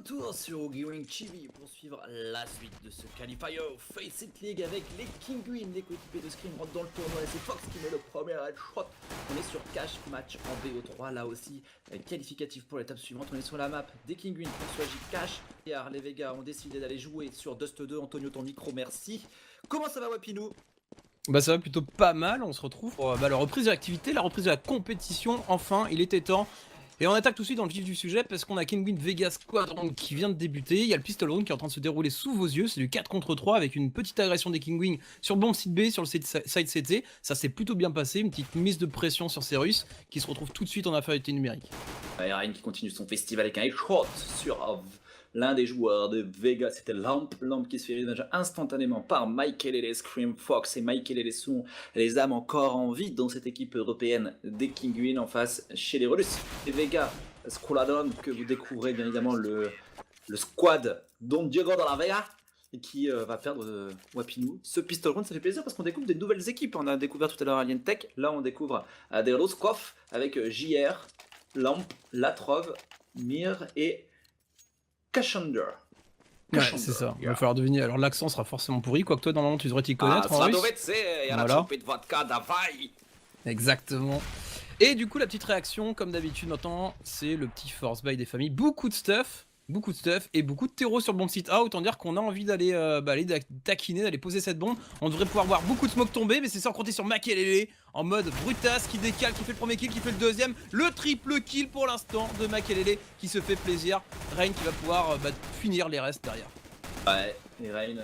retour sur Gaming TV pour suivre la suite de ce qualifier Face It League avec les Kinguin, les coéquipiers de Scream rentrent dans le tournoi et c'est Fox qui met le premier headshot. On est sur Cash Match en VO3 là aussi, qualificatif pour l'étape suivante. On est sur la map des Kinguin, François J. Cash. Et les Vegas ont décidé d'aller jouer sur Dust 2. Antonio, ton micro, merci. Comment ça va Wapinou? Bah ça va plutôt pas mal, on se retrouve pour la reprise de l'activité, la reprise de la compétition, enfin il était temps. Et on attaque tout de suite dans le vif du sujet parce qu'on a Kinguin Vegas Squadron qui vient de débuter, il y a le pistol round qui est en train de se dérouler sous vos yeux, c'est du 4 contre 3 avec une petite agression des Kinguin sur le bon site B, sur le side CT, ça s'est plutôt bien passé, une petite mise de pression sur ces Russes qui se retrouvent tout de suite en infériorité numérique. Ryan qui continue son festival avec un headshot sur l'un des joueurs de Vegas, c'était Lamp qui se fait revenge instantanément par Michael et Scream Fox. Et Michael et sont les âmes encore en vie dans cette équipe européenne des Kinguin en face chez les Russes. Et Vegas Squadron que vous découvrez bien évidemment le squad Don Diego dans la Vega et qui va perdre Wapinou. Ce pistol round ça fait plaisir parce qu'on découvre des nouvelles équipes. On a découvert tout à l'heure Alien Tech, là on découvre des Roskov avec JR, Lamp, Latrov, Mir et Kashander. Ouais, c'est ça, il va falloir deviner. Alors l'accent sera forcément pourri, quoique toi dans le moment tu devrais t'y connaître en russe. Voilà. Exactement. Et du coup la petite réaction, comme d'habitude maintenant, c'est le petit force buy des familles. Beaucoup de stuff et beaucoup de terreau sur le bon site A. Autant dire qu'on a envie d'aller aller taquiner, d'aller poser cette bombe. On devrait pouvoir voir beaucoup de smoke tomber, mais c'est sans compter sur Makelele en mode brutasse qui décale, qui fait le premier kill, qui fait le deuxième. Le triple kill pour l'instant de Makelele qui se fait plaisir. Rain qui va pouvoir finir les restes derrière. Ouais, et Rain,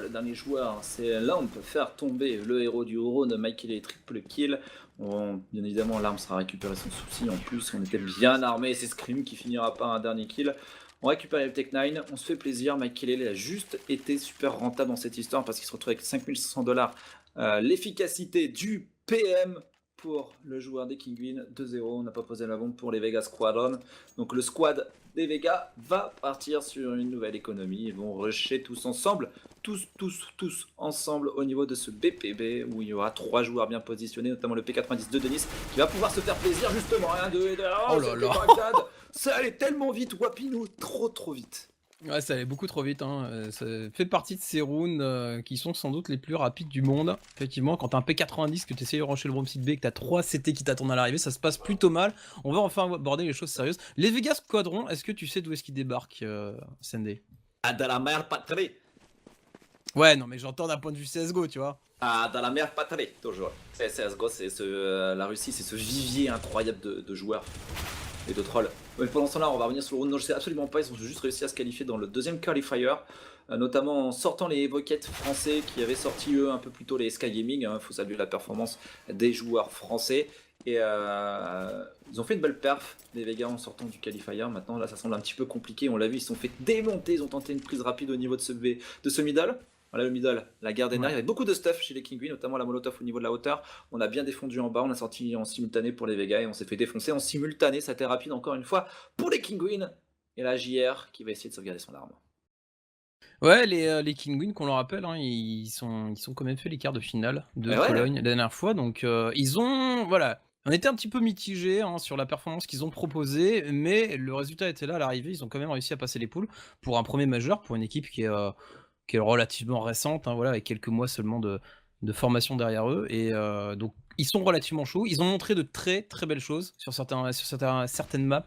le dernier joueur, c'est là on peut faire tomber le héros du Euro de Michael triple kill. Bien évidemment, l'arme sera récupérée sans souci. En plus, on était bien armé. C'est Scream qui finira par un dernier kill. On récupère le Tech 9, on se fait plaisir. Michael a juste été super rentable dans cette histoire parce qu'il se retrouve avec 5500$. L'efficacité du PM pour le joueur des Kinguin, 2-0. On n'a pas posé la bombe pour les Vegas Squadron. Donc le squad des Vegas va partir sur une nouvelle économie. Ils vont rusher tous ensemble. Tous ensemble au niveau de ce BPB où il y aura 3 joueurs bien positionnés, notamment le P90 de Denis qui va pouvoir se faire plaisir justement. 1, 2 et 2. Oh là là. Ça allait tellement vite, Wapinou, trop vite. Ouais, ça allait beaucoup trop vite, hein. Ça fait partie de ces rounds qui sont sans doute les plus rapides du monde. Effectivement, quand t'as un P90, que tu essayes de rancher le bomb site B, que t'as 3 CT qui t'attendent à l'arrivée, ça se passe plutôt mal. On va enfin aborder les choses sérieuses. Les Vegas Squadron, est-ce que tu sais d'où est-ce qu'ils débarquent, Sendé? Ah, dans la mer patrie. Ouais, non, mais j'entends d'un point de vue CSGO, tu vois. Ah, dans la mer patrie, toujours. CSGO, c'est la Russie, c'est ce vivier incroyable de joueurs et de trolls. Mais pendant ce temps-là, on va revenir sur le round. Non, je sais absolument pas, ils ont juste réussi à se qualifier dans le deuxième qualifier, notamment en sortant les Evoquettes français qui avaient sorti eux un peu plus tôt les Sky Gaming. Faut saluer la performance des joueurs français. Et ils ont fait une belle perf, les Vegas, en sortant du qualifier. Maintenant, là, ça semble un petit peu compliqué. On l'a vu, ils se sont fait démonter. Ils ont tenté une prise rapide au niveau de ce middle. Voilà le middle, la guerre des nerfs. Il y avait beaucoup de stuff chez les Kinguin, notamment la molotov au niveau de la hauteur. On a bien défendu en bas, on a sorti en simultané pour les Vegas et on s'est fait défoncer en simultané. Ça a été rapide encore une fois pour les Kinguin. Et la JR qui va essayer de sauvegarder son arme. Ouais, les Kinguin, qu'on le rappelle, hein, ils sont quand même fait les quarts de finale de Cologne la dernière fois. Donc ils ont... Voilà. On était un petit peu mitigés sur la performance qu'ils ont proposée, mais le résultat était là à l'arrivée. Ils ont quand même réussi à passer les poules pour un premier majeur, pour une équipe qui est relativement récente, voilà, avec quelques mois seulement de formation derrière eux. Et donc ils sont relativement chauds. Ils ont montré de très belles choses sur certaines maps.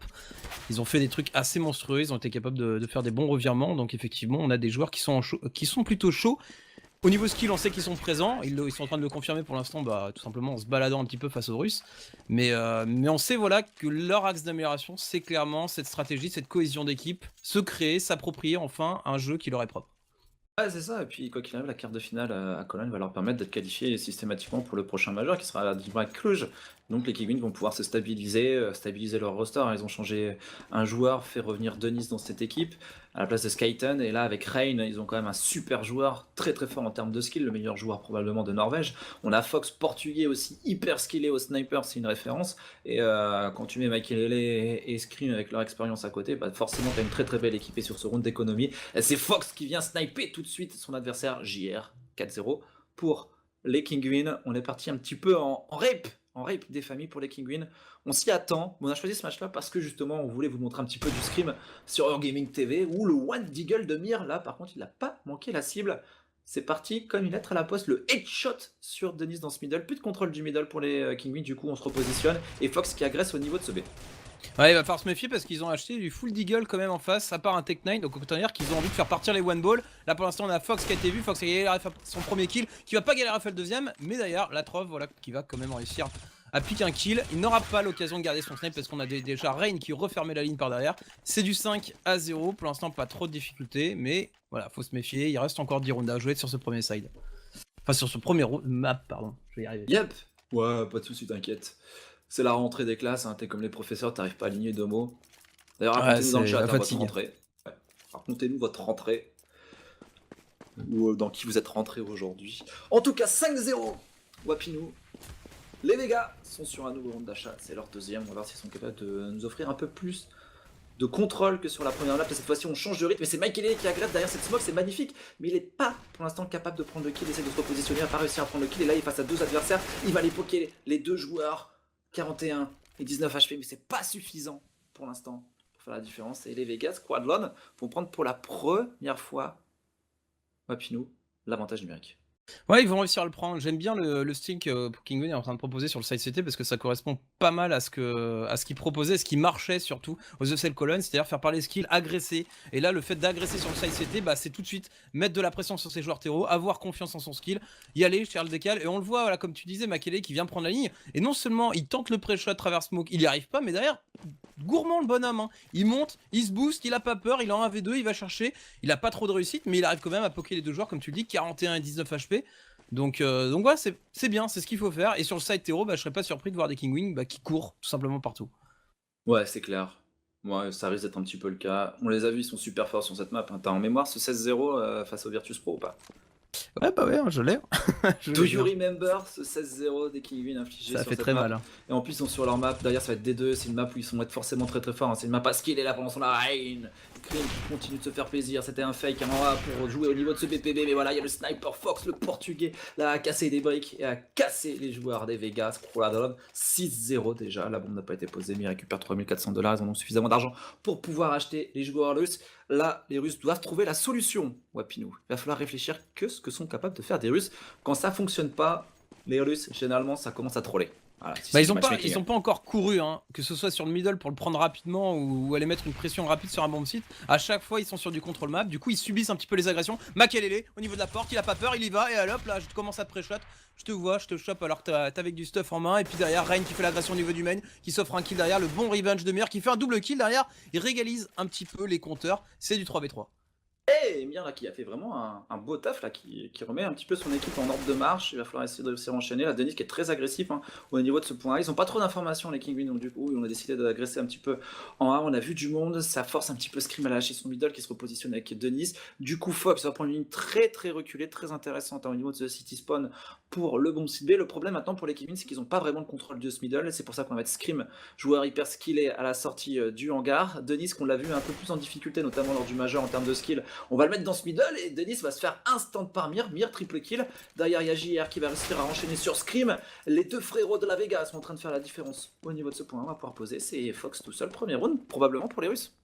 Ils ont fait des trucs assez monstrueux. Ils ont été capables de faire des bons revirements. Donc effectivement, on a des joueurs qui sont plutôt chauds. Au niveau skill, on sait qu'ils sont présents. Ils sont en train de le confirmer pour l'instant, tout simplement en se baladant un petit peu face aux Russes. Mais on sait voilà que leur axe d'amélioration, c'est clairement cette stratégie, cette cohésion d'équipe, se créer, s'approprier enfin un jeu qui leur est propre. Ouais, c'est ça, et puis quoi qu'il arrive, la carte de finale à Cologne va leur permettre d'être qualifiés systématiquement pour le prochain majeur qui sera à Dynamite Cluj. Donc les Kinguin vont pouvoir se stabiliser leur roster. Ils ont changé un joueur, fait revenir Denis dans cette équipe à la place de Skyton. Et là, avec Rain, ils ont quand même un super joueur, très fort en termes de skill, le meilleur joueur probablement de Norvège. On a Fox portugais aussi, hyper skillé au sniper, c'est une référence. Et quand tu mets Michael et Scream avec leur expérience à côté, forcément tu as une très belle équipée sur ce round d'économie. C'est Fox qui vient sniper tout de suite son adversaire JR 4-0 pour les Kinguin. On est parti un petit peu en rape en rape des familles pour les Kinguin. On s'y attend, mais on a choisi ce match-là parce que justement, on voulait vous montrer un petit peu du scrim sur Eurogaming TV, où le One Deagle de Mir, là, par contre, il n'a pas manqué la cible. C'est parti, comme une lettre à la poste, le headshot sur Denis dans ce middle. Plus de contrôle du middle pour les Kinguin, du coup, on se repositionne. Et Fox qui agresse au niveau de ce B. Ouais, il va falloir se méfier parce qu'ils ont acheté du full deagle quand même en face, à part un Tech 9, donc autant dire qu'ils ont envie de faire partir les one ball. Là pour l'instant on a Fox qui a été vu, Fox a galéré son premier kill, qui va pas galérer à faire le deuxième, mais d'ailleurs la Trove voilà, qui va quand même réussir à piquer un kill. Il n'aura pas l'occasion de garder son snipe parce qu'on a déjà Rain qui refermait la ligne par derrière. C'est du 5-0, pour l'instant pas trop de difficultés, mais voilà, faut se méfier, il reste encore 10 rounds à jouer sur ce premier side. Enfin sur ce premier map, pardon, je vais y arriver. Yep. Ouais, pas de soucis, t'inquiète. C'est la rentrée des classes, hein. T'es comme les professeurs, t'arrives pas à aligner deux mots. D'ailleurs, racontez-nous dans le chat votre rentrée. Ouais. Racontez-nous votre rentrée. Ou dans qui vous êtes rentré aujourd'hui. En tout cas, 5-0 Wapinou. Les Vegas sont sur un nouveau round d'achat, c'est leur deuxième. On va voir s'ils sont capables de nous offrir un peu plus de contrôle que sur la première lap. Cette fois-ci, on change de rythme. Et c'est Michael qui agresse derrière cette smoke, c'est magnifique. Mais il n'est pas pour l'instant capable de prendre le kill. Il essaie de se repositionner, il n'a pas réussi à prendre le kill. Et là, il est face à deux adversaires. Il va les poker les deux joueurs. 41 et 19 HP, mais c'est pas suffisant pour l'instant pour faire la différence. Et les Vegas, Quadlon, vont prendre pour la première fois, Wapinou, l'avantage numérique. Ouais, ils vont réussir à le prendre. J'aime bien le style que Kinguin est en train de proposer sur le side CT parce que ça correspond pas mal à ce qu'il proposait, ce qui marchait surtout aux ESL Cologne, c'est-à-dire faire parler skills, agresser. Et là, le fait d'agresser sur le side CT, bah, c'est tout de suite mettre de la pression sur ses joueurs terreau, avoir confiance en son skill, y aller, faire le décal. Et on le voit, voilà, comme tu disais, Makele qui vient prendre la ligne. Et non seulement il tente le pré-shot travers smoke, il y arrive pas, mais derrière, gourmand le bonhomme, hein. Il monte, il se booste, il a pas peur, il est en 1v2, il va chercher. Il a pas trop de réussite, mais il arrive quand même à poker les deux joueurs, comme tu le dis, 41 et 19 HP. Donc ouais, c'est bien, c'est ce qu'il faut faire. Et sur le side terreau, bah, je serais pas surpris de voir des Kinguin bah, qui courent tout simplement partout. Ouais, c'est clair. Ouais, ça risque d'être un petit peu le cas. On les a vus, ils sont super forts sur cette map. T'as en mémoire ce 16-0 face au Virtus Pro ou pas? Ouais, bah ouais, je l'ai. Do you remember ce 16-0 des Kinguin infligé sur cette map? Ça fait très mal. Hein. Et en plus, ils sont sur leur map. D'ailleurs, ça va être D2. C'est une map où ils vont être forcément très très forts. Hein. C'est une map à skill. Et là, pendant son Rain, Cream qui continue de se faire plaisir. C'était un fake pour jouer au niveau de ce BPB. Mais voilà, il y a le sniper Fox, le portugais, là, a cassé des briques et a cassé les joueurs des Vegas. 6-0 déjà. La bombe n'a pas été posée, mais ils récupèrent $3400. Ils en ont suffisamment d'argent pour pouvoir acheter les joueurs russes. Là, les Russes doivent trouver la solution, Wapinou. Il va falloir réfléchir que ce que sont capables de faire des Russes. Quand ça fonctionne pas, les Russes, généralement, ça commence à troller. Voilà, bah, ils ont pas encore couru, hein, que ce soit sur le middle pour le prendre rapidement ou aller mettre une pression rapide sur un bomb site. À chaque fois, ils sont sur du contrôle map. Du coup, ils subissent un petit peu les agressions. Makelele au niveau de la porte, il a pas peur, il y va. Et hop, là, je commence à te pré-shot. Je te vois, je te chope alors que t'as avec du stuff en main. Et puis derrière, Rain qui fait l'agression au niveau du main, qui s'offre un kill derrière. Le bon revenge de Mir qui fait un double kill derrière. Il régalise un petit peu les compteurs. C'est du 3v3. Et Mir là qui a fait vraiment un beau taf là, qui remet un petit peu son équipe en ordre de marche. Il va falloir essayer de réussir à enchaîner. La Denis qui est très agressif hein, au niveau de ce point A. Ils n'ont pas trop d'informations les Kinguin, donc du coup on a décidé d'agresser un petit peu en A. On a vu du monde, ça force un petit peu Scream à lâcher son middle qui se repositionne avec Denis. Du coup Fox va prendre une ligne très très reculée, très intéressante hein, au niveau de ce City Spawn pour le bon site B. Le problème maintenant pour les Kinguin c'est qu'ils n'ont pas vraiment le contrôle de ce middle. C'est pour ça qu'on va mettre Scream, joueur hyper skillé à la sortie du hangar. Denis qu'on l'a vu un peu plus en difficulté notamment lors du majeur en termes de skill. On va le mettre dans ce middle et Denis va se faire instant par Mir triple kill. Derrière il y a JR qui va réussir à enchaîner sur Scream. Les deux frérots de la Vega sont en train de faire la différence au niveau de ce point. On va pouvoir poser, c'est Fox tout seul, premier round, probablement pour les Russes.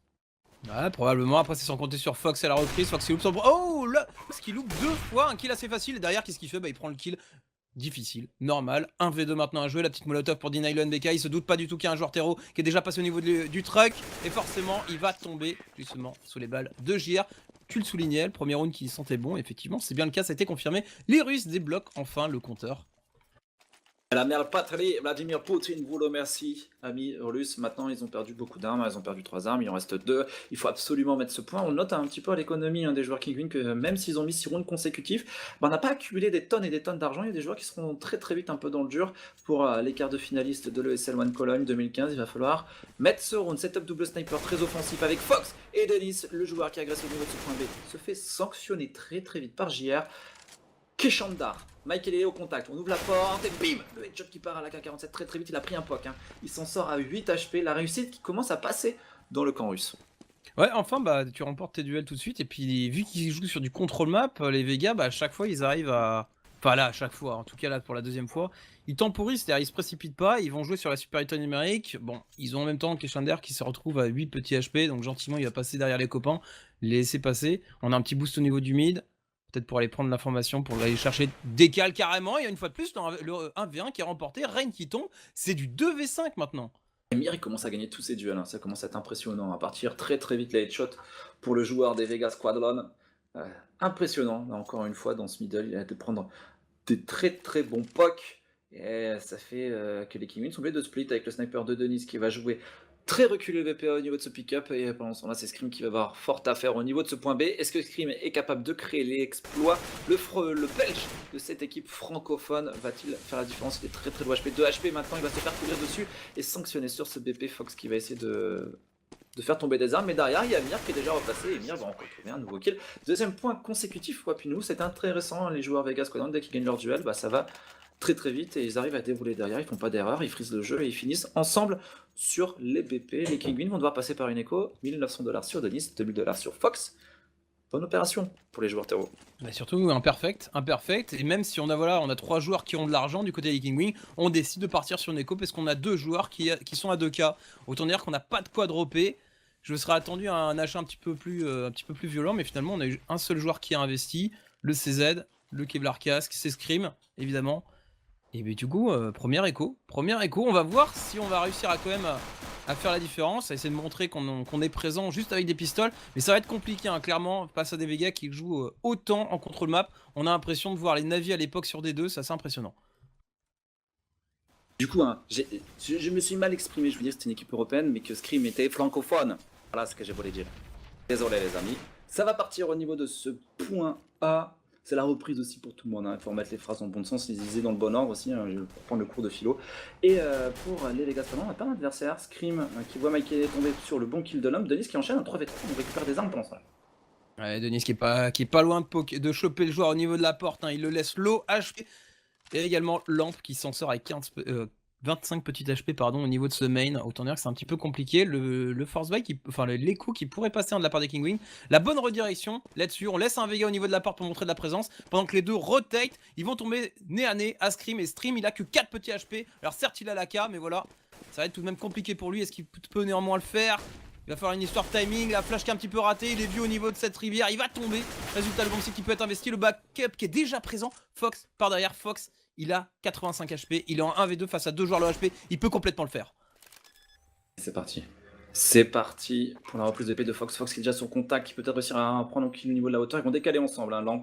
Ouais, probablement. Après, c'est sans compter sur Fox à la reprise. Fox qui loupe son... Oh là, ce qui loupe deux fois, un kill assez facile. Et derrière, qu'est-ce qu'il fait? Bah, il prend le kill difficile, normal. 1v2 maintenant à jouer. La petite molotov pour deny le NBK. Il se doute pas du tout qu'il y a un joueur terreau qui est déjà passé au niveau du truck. Et forcément, il va tomber justement sous les balles de JR. Tu le soulignais, le premier round qui sentait bon. Effectivement, c'est bien le cas, ça a été confirmé. Les Russes débloquent enfin le compteur. La mère patrie, Vladimir Poutine vous le remercie, amis russes. Maintenant, ils ont perdu beaucoup d'armes, ils ont perdu 3 armes, il en reste 2. Il faut absolument mettre ce point. On note un petit peu à l'économie des joueurs Kinguin que même s'ils ont mis 6 rounds consécutifs, on n'a pas accumulé des tonnes et des tonnes d'argent. Il y a des joueurs qui seront très très vite un peu dans le dur pour les quarts de finalistes de l'ESL One Cologne 2015. Il va falloir mettre ce round, setup double sniper très offensif avec Fox et Denis, le joueur qui agresse au niveau de ce point B, se fait sanctionner très très vite par JR. Keshandar, Michael est au contact, on ouvre la porte et bim, le headshot qui part à la K47 très très vite, il a pris un poke, hein. Il s'en sort à 8 HP, la réussite qui commence à passer dans le camp russe. Ouais, enfin, bah, tu remportes tes duels tout de suite, et puis vu qu'ils jouent sur du contrôle map, les Vegas, bah, à chaque fois, ils arrivent à Enfin là, à chaque fois, en tout cas là pour la deuxième fois, ils temporisent, c'est-à-dire ils se précipitent pas, ils vont jouer sur la supériorité numérique. Bon, ils ont en même temps Keshander qui se retrouve à 8 petits HP, donc gentiment il va passer derrière les copains, les laisser passer. On a un petit boost au niveau du mid, peut-être pour aller prendre l'information, pour aller chercher décal carrément. Il y a une fois de plus dans le 1v1 qui est remporté, Rain qui tombe, c'est du 2v5 maintenant. Emir il commence à gagner tous ses duels, hein. Ça commence à être impressionnant, à partir très très vite les headshots pour le joueur des Vegas Squadron. Impressionnant, là encore une fois dans ce middle, il a été prendre des très très bons pokes. Et ça fait que les Kingwin sont obligés de split avec le sniper de Denis qui va jouer très reculé le VPA au niveau de ce pick-up. Et pendant ce temps-là, c'est Scream qui va avoir fort à faire au niveau de ce point B. Est-ce que Scream est capable de créer les exploits? Le Belge de cette équipe francophone va-t-il faire la différence? Il est très très low HP, 2 HP maintenant, il va se faire courir dessus et sanctionner sur ce BP. Fox qui va essayer de faire tomber des armes, mais derrière il y a Mir qui est déjà repassé et Mir va encore trouver un nouveau kill. Deuxième point consécutif pour Apinou, c'est intéressant, les joueurs Vegas Squadron, dès qu'ils gagnent leur duel, ça va très très vite et ils arrivent à dérouler derrière, ils font pas d'erreur, ils frisent le jeu et ils finissent ensemble sur les BP. Les Kingwin vont devoir passer par une écho, 1900$ sur Denis, 2000$ sur Fox. Bonne opération pour les joueurs terreau. Surtout imperfect, et même si on a 3 joueurs qui ont de l'argent du côté des Kingwin, on décide de partir sur une écho parce qu'on a 2 joueurs qui sont à 2K. Autant dire qu'on n'a pas de quoi dropper. Je serais attendu à un achat un petit peu plus violent, mais finalement on a eu un seul joueur qui a investi, le CZ, le Kevlar Casque, c'est Scream, évidemment. Et bien du coup, première écho, on va voir si on va réussir à quand même à faire la différence, à essayer de montrer qu'on est présent juste avec des pistoles, mais ça va être compliqué, hein, clairement, face à des Vegas qui jouent autant en contrôle map, on a l'impression de voir les navis à l'époque sur D2, c'est assez impressionnant. Du coup, hein, je me suis mal exprimé, je veux dire que c'était une équipe européenne, mais que Scream était francophone. Voilà ce que j'ai voulu dire. Désolé les amis. Ça va partir au niveau de ce point A. C'est la reprise aussi pour tout le monde, hein. Il faut remettre les phrases dans le bon sens, les utiliser dans le bon ordre aussi, hein, pour prendre le cours de philo. Et pour les Vegas Squadron, on n'a pas d'adversaire. Scream qui voit Michael tomber sur le bon kill de l'homme. Denis qui enchaîne un 3v3, on récupère des armes pendant ça. Ouais, Denis qui est pas loin de choper le joueur au niveau de la porte, hein. Il le laisse low HP. Et également Lamp qui s'en sort avec 25 petits HP au niveau de ce main. Autant dire que c'est un petit peu compliqué. Le force buy, l'écho qui pourrait passer de la part des Kingwin. La bonne redirection là-dessus. On laisse un Vega au niveau de la porte pour montrer de la présence. Pendant que les deux rotate, ils vont tomber nez à nez à Scream. Et Stream, il a que 4 petits HP. Alors certes, il a la K, mais voilà. Ça va être tout de même compliqué pour lui. Est-ce qu'il peut néanmoins le faire? Il va falloir une histoire de timing, la flash qui est un petit peu ratée, il est vu au niveau de cette rivière, il va tomber. Résultat, le bon site qui peut être investi, le backup qui est déjà présent. Fox par derrière, Fox, il a 85 HP, il est en 1v2 face à 2 joueurs low HP, il peut complètement le faire. C'est parti. C'est parti pour la reprise de P de Fox. Fox qui est déjà sur contact, qui peut peut-être réussir à prendre un kill au niveau de la hauteur. Ils vont décaler ensemble, hein, Lamp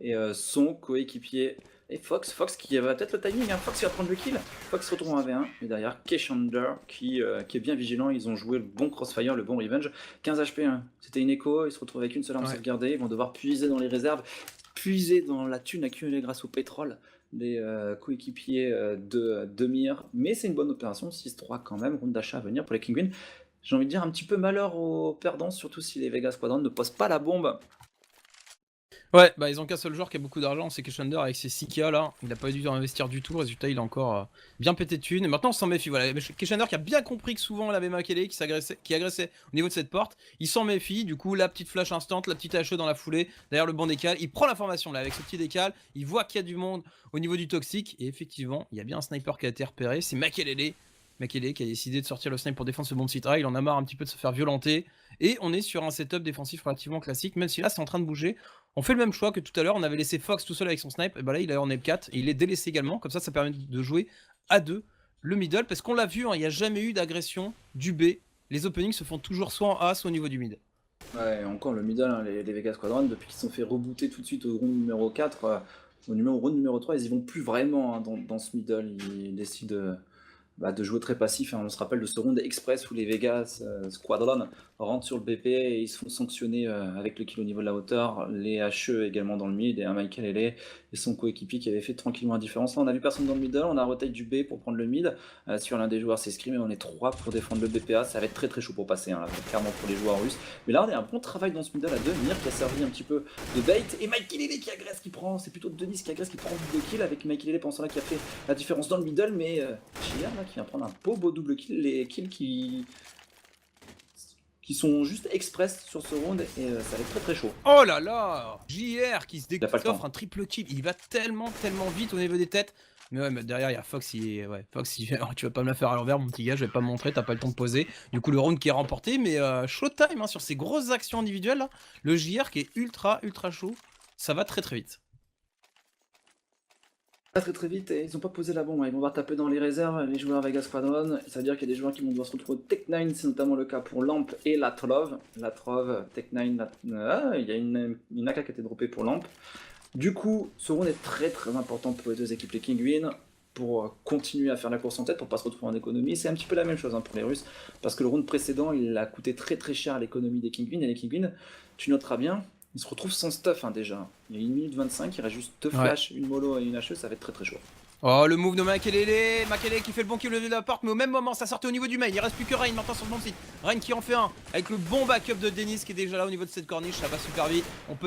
et son coéquipier. Et Fox qui va peut-être le timing, hein. Fox qui va prendre le kill. Fox se retrouve en 1v1. Et derrière, Keshander qui est bien vigilant. Ils ont joué le bon crossfire, le bon revenge. 15 HP, hein. C'était une écho. Ils se retrouvent avec une seule arme sauvegardée. Ils vont devoir puiser dans les réserves, puiser dans la thune accumulée grâce au pétrole des coéquipiers de Mir. Mais c'est une bonne opération. 6-3 quand même. Round d'achat à venir pour les Kingwin. J'ai envie de dire un petit peu malheur aux perdants, surtout si les Vegas Squadron ne posent pas la bombe. Ouais, ils ont qu'un seul joueur qui a beaucoup d'argent, c'est Keshander avec ses 6K là. Il a pas dû investir du tout, résultat il a encore bien pété de thunes. Et maintenant on s'en méfie, voilà. Keshander qui a bien compris que souvent il avait Makele qui agressait au niveau de cette porte. Il s'en méfie, du coup la petite flash instant, la petite HE dans la foulée, derrière le bon décal. Il prend l'information là avec ce petit décal, il voit qu'il y a du monde au niveau du toxique. Et effectivement, il y a bien un sniper qui a été repéré, c'est Makele qui a décidé de sortir le snipe pour défendre ce bon site. Il en a marre un petit peu de se faire violenter. Et on est sur un setup défensif relativement classique, même si là c'est en train de bouger. On fait le même choix que tout à l'heure, on avait laissé Fox tout seul avec son snipe, et là il est en Ep4, et il est délaissé également, comme ça permet de jouer à 2 le middle, parce qu'on l'a vu, il n'y a jamais eu d'agression du B, les openings se font toujours soit en A, soit au niveau du mid. Ouais, encore le middle, hein, les Vegas Squadron, depuis qu'ils se sont fait rebooter tout de suite au round numéro 4, au round numéro 3, ils y vont plus vraiment, hein, dans ce middle, ils décident de jouer très passif, hein. On se rappelle de ce round express où les Vegas Squadron rentrent sur le BP et ils se font sanctionner avec le kill au niveau de la hauteur, les HE également dans le mid et un Michael Ele et son coéquipier qui avait fait tranquillement la différence. Là on a vu personne dans le middle, on a rotate du B pour prendre le mid, sur l'un des joueurs c'est Scream et on est 3 pour défendre le BPA, ça va être très très chaud pour passer, hein, clairement pour les joueurs russes. Mais là on a un bon travail dans ce middle à 2, Mir qui a servi un petit peu de bait et Michael Ele qui agresse, c'est plutôt Denis qui agresse, qui prend le double kill avec Michael Ele pensant là qui a fait la différence dans le middle, mais JR là qui vient prendre un beau double kill, les kills qui qui sont juste express sur ce round et ça va être très très chaud. Oh là là, JR qui Il a pas le temps. offre un triple kill, il va tellement vite au niveau des têtes. Mais ouais, mais derrière il y a Fox, Fox tu vas pas me la faire à l'envers mon petit gars, je vais pas me montrer, t'as pas le temps de poser. Du coup le round qui est remporté, mais showtime hein, sur ces grosses actions individuelles là. Le JR qui est ultra chaud, ça va très vite. Pas très vite, et ils ont pas posé la bombe, hein. Ils vont devoir taper dans les réserves, les joueurs Vegas Squadron, ça veut dire qu'il y a des joueurs qui vont devoir se retrouver au Tech9, c'est notamment le cas pour Lamp et Latrov. Latrov, Tech9, il y a une AK qui a été droppée pour Lamp. Du coup, ce round est très important pour les deux équipes, les Kinguin, pour continuer à faire la course en tête, pour pas se retrouver en économie. C'est un petit peu la même chose hein, pour les Russes, parce que le round précédent, il a coûté très cher à l'économie des Kinguin, et les Kinguin, tu noteras bien, ils se retrouvent sans stuff hein, déjà. Il y a 1 minute 25, il reste juste 2 flashs, une mollo et une HE, ça va être très chaud. Oh le move de Makelele, Makelele qui fait le bon kill de la porte, mais au même moment ça sortait au niveau du main, il reste plus que Rain maintenant sur le bon site. Rain qui en fait un, avec le bon backup de Dennis qui est déjà là au niveau de cette corniche, ça va super vite,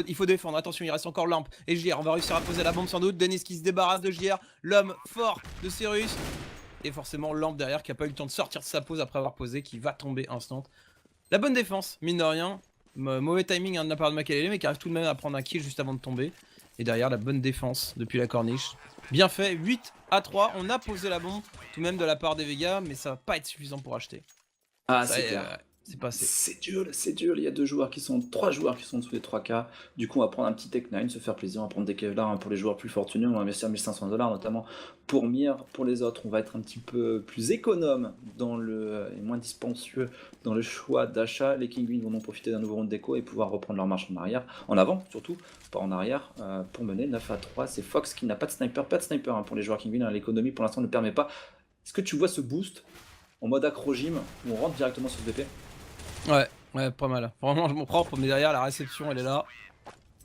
il faut défendre, attention il reste encore Lamp et JR, on va réussir à poser la bombe sans doute, Dennis qui se débarrasse de JR, l'homme fort de Cyrus, et forcément Lamp derrière qui a pas eu le temps de sortir de sa pause après avoir posé, qui va tomber instant. La bonne défense, mine de rien, mauvais timing hein, de la part de Makelele, mais qui arrive tout de même à prendre un kill juste avant de tomber. Et derrière la bonne défense depuis la corniche. Bien fait, 8-3, on a posé la bombe, tout de même de la part des Vegas, mais ça va pas être suffisant pour acheter. Ah c'est clair. C'est passé. C'est dur, il y a 3 joueurs qui sont sous les 3K. Du coup, on va prendre un petit Tech9, se faire plaisir, on va prendre des Kevlar hein, pour les joueurs plus fortunés, on va investir 1500$ notamment pour Mir. Pour les autres, on va être un petit peu plus économe et moins dispensieux dans le choix d'achat. Les Kinguin vont en profiter d'un nouveau round d'écho et pouvoir reprendre leur marche en arrière, en avant surtout, pas en arrière, pour mener 9-3. C'est Fox qui n'a pas de sniper hein, pour les joueurs Kinguin, hein, l'économie pour l'instant ne permet pas. Est-ce que tu vois ce boost en mode acro-gym où on rentre directement sur ce VP? Ouais, pas mal. Vraiment, je m'en propre, mais derrière, la réception, elle est là.